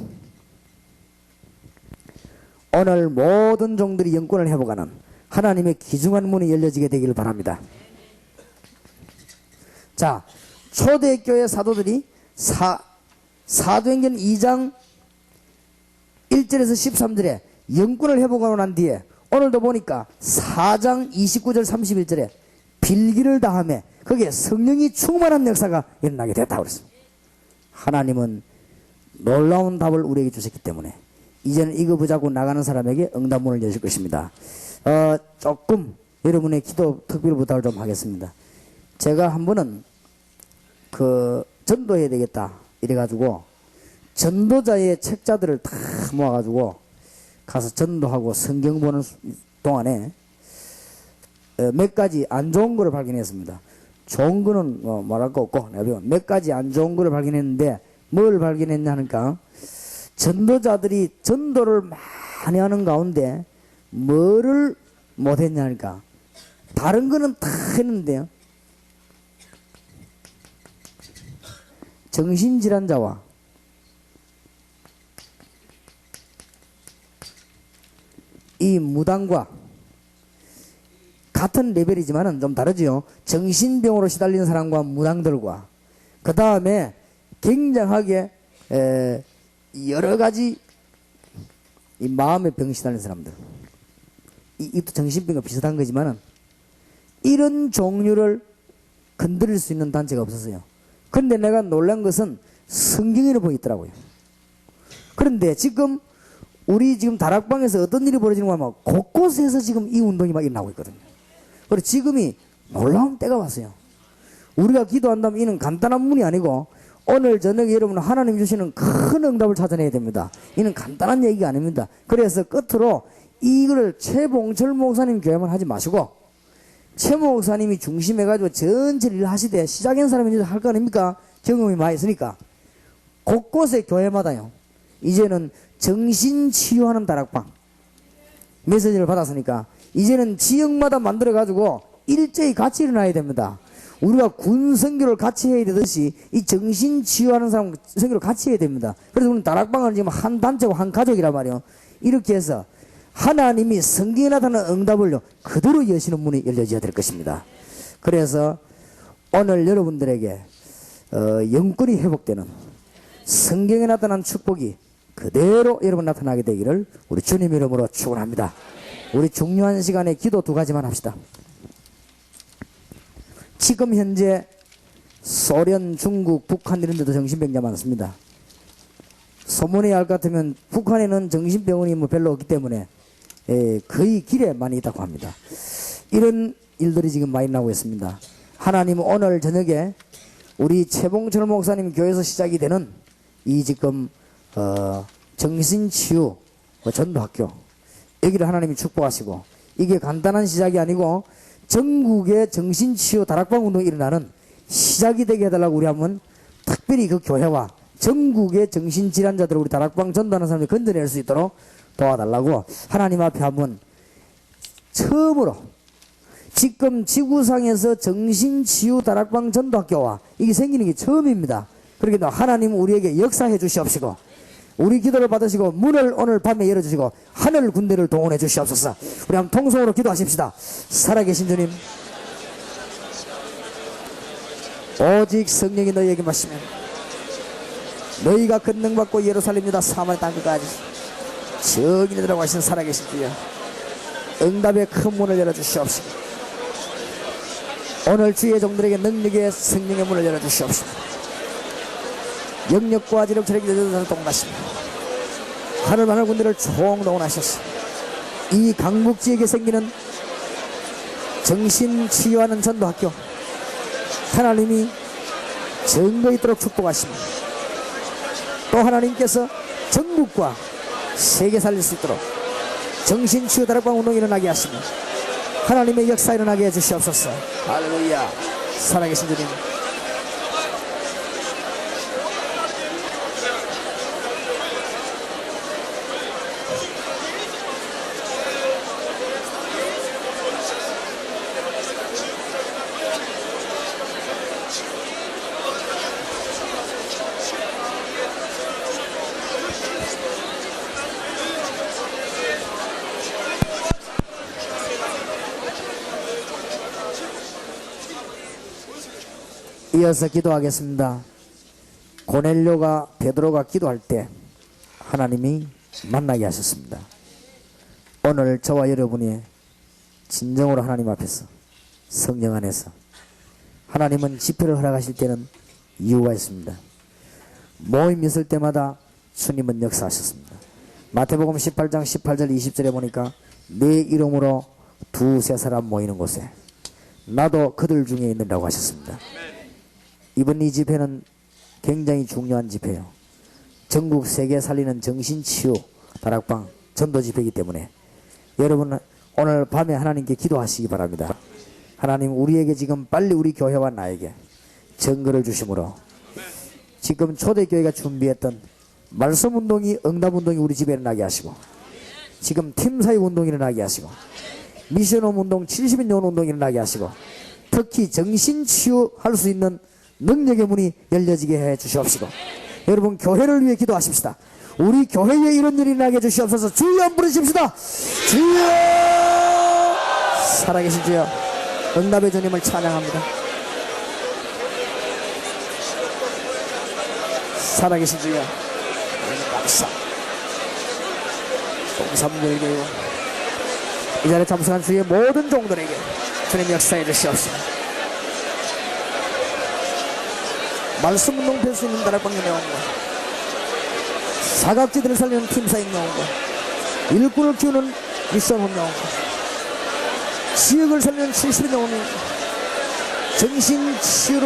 S1: 오늘 모든 종들이 영권을 회복하는 하나님의 귀중한 문이 열려지게 되기를 바랍니다. 자, 초대교회 사도들이 사도행전 2장 1절에서 13절에 영권을 회복하고 난 뒤에 오늘도 보니까 4장 29절 31절에 빌기를 다하며 거기에 성령이 충만한 역사가 일어나게 됐다고 그랬습니다. 하나님은 놀라운 답을 우리에게 주셨기 때문에 이제는 이거 보자고 나가는 사람에게 응답문을 여실 것입니다. 조금 여러분의 기도 특별 부탁을 좀 하겠습니다. 제가 한 번은 전도해야 되겠다 이래가지고 전도자의 책자들을 다 모아가지고 가서 전도하고 성경 보는 동안에 몇 가지 안 좋은 거를 발견했습니다. 좋은 거는 말할 거 없고 몇 가지 안 좋은 거를 발견했는데 뭘 발견했냐 하니까 전도자들이 전도를 많이 하는 가운데 뭐를 못했냐 하니까 다른 거는 다 했는데요. 정신질환자와 이 무당과 같은 레벨이지만은 좀 다르지요. 정신병으로 시달리는 사람과 무당들과 그 다음에 굉장하게 여러 가지 이 마음의 병 시달리는 사람들, 이것도 정신병과 비슷한 거지만은 이런 종류를 건드릴 수 있는 단체가 없었어요. 그런데 내가 놀란 것은 성경에는 보고 있더라고요. 그런데 지금 우리 지금 다락방에서 어떤 일이 벌어지는 거 하면 곳곳에서 지금 이 운동이 막 일어나고 있거든요. 그리고 지금이 놀라운 때가 왔어요. 우리가 기도한다면 이는 간단한 문이 아니고 오늘 저녁에 여러분은 하나님 주시는 큰 응답을 찾아내야 됩니다. 이는 간단한 얘기가 아닙니다. 그래서 끝으로 이거를 최봉철 목사님 교회만 하지 마시고 최 목사님이 중심해가지고 전체를 일 하시되 시작한 사람이 이제 할 거 아닙니까? 경험이 많이 있으니까 곳곳에 교회마다요. 이제는 정신치유하는 다락방 메시지를 받았으니까 이제는 지역마다 만들어가지고 일제히 같이 일어나야 됩니다. 우리가 군 선교를 같이 해야 되듯이 이 정신치유하는 사람 선교를 같이 해야 됩니다. 그래서 우리는 다락방은 지금 한 단체고 한 가족이란 말이에요. 이렇게 해서 하나님이 성경에 나타나는 응답을요 그대로 여시는 문이 열려져야 될 것입니다. 그래서 오늘 여러분들에게 영권이 회복되는 성경에 나타난 축복이 그대로 여러분 나타나게 되기를 우리 주님 이름으로 축원합니다. 우리 중요한 시간에 기도 두 가지만 합시다. 지금 현재 소련, 중국, 북한 이런 데도 정신병자 많습니다. 소문에 알 것 같으면 북한에는 정신병원이 뭐 별로 없기 때문에 거의 길에 많이 있다고 합니다. 이런 일들이 지금 많이 나오고 있습니다. 하나님은 오늘 저녁에 우리 최봉철 목사님 교회에서 시작이 되는 이 지금 정신치유 전도학교 여기를 하나님이 축복하시고 이게 간단한 시작이 아니고 전국의 정신치유 다락방 운동이 일어나는 시작이 되게 해달라고 우리 한번 특별히 그 교회와 전국의 정신질환자들을 우리 다락방 전도하는 사람들이 건져낼 수 있도록 도와달라고 하나님 앞에 한번 처음으로 지금 지구상에서 정신치유 다락방 전도학교와 이게 생기는 게 처음입니다. 그러니까 하나님 우리에게 역사해 주시옵시고 우리 기도를 받으시고 문을 오늘 밤에 열어주시고 하늘 군대를 동원해 주시옵소서. 우리 한번 통성으로 기도하십시다. 살아계신 주님, 오직 성령이 너희에게 마시면 너희가 권능받고 예루살렘 유다 사마리아 땅끝까지 정인이 들어가신 살아계신 주여, 응답의 큰 문을 열어주시옵시고 오늘 주의 종들에게 능력의 성령의 문을 열어주시옵시고 영역과 지력 체력이 되어서 동나십니다. 하늘 군대를 총동원하셔서 이 강북 지역에 생기는 정신치유하는 전도학교 하나님이 정거 있도록 축복하십니다. 또 하나님께서 전국과 세계 살릴 수 있도록 정신치유 다락방 운동이 일어나게 하시며 하나님의 역사 일어나게 해주시옵소서. 할렐루야. 살아계신 주님, 이어서 기도하겠습니다. 고넬료가 베드로가 기도할 때 하나님이 만나게 하셨습니다. 오늘 저와 여러분이 진정으로 하나님 앞에서 성령 안에서 하나님은 집회를 허락하실 때는 이유가 있습니다. 모임 있을 때마다 주님은 역사하셨습니다. 마태복음 18장 18절 20절에 보니까 내 이름으로 두세 사람 모이는 곳에 나도 그들 중에 있는다고 하셨습니다. 이번 이 집회는 굉장히 중요한 집회예요. 전국 세계 살리는 정신치유 다락방 전도 집회이기 때문에 여러분 오늘 밤에 하나님께 기도하시기 바랍니다. 하나님 우리에게 지금 빨리 우리 교회와 나에게 증거를 주심으로 지금 초대교회가 준비했던 말씀운동이 응답운동이 우리 집에 일어나게 하시고 지금 팀사역운동이 일어나게 하시고 미션홈 운동 70인 요원 운동이 일어나게 하시고 특히 정신치유할 수 있는 능력의 문이 열려지게 해 주시옵시고 여러분 교회를 위해 기도하십시다. 우리 교회에 이런 일이 일어나게 해주시옵소서. 주여 부르십시다. 주여 살아계신 주여 응답의 주님을 찬양합니다. 살아계신 주여 박사 동삼교회교회 이 자리에 참석한 주의 모든 종들에게 주님 역사해 주시옵소서. 말씀운동 될 수 있는 다락방에 나온 것 사각지대를 살리는 팀사역 나온 것 일꾼을 키우는 미션홈 나온 것 지역을 살리는 70인 나오는 정신치유를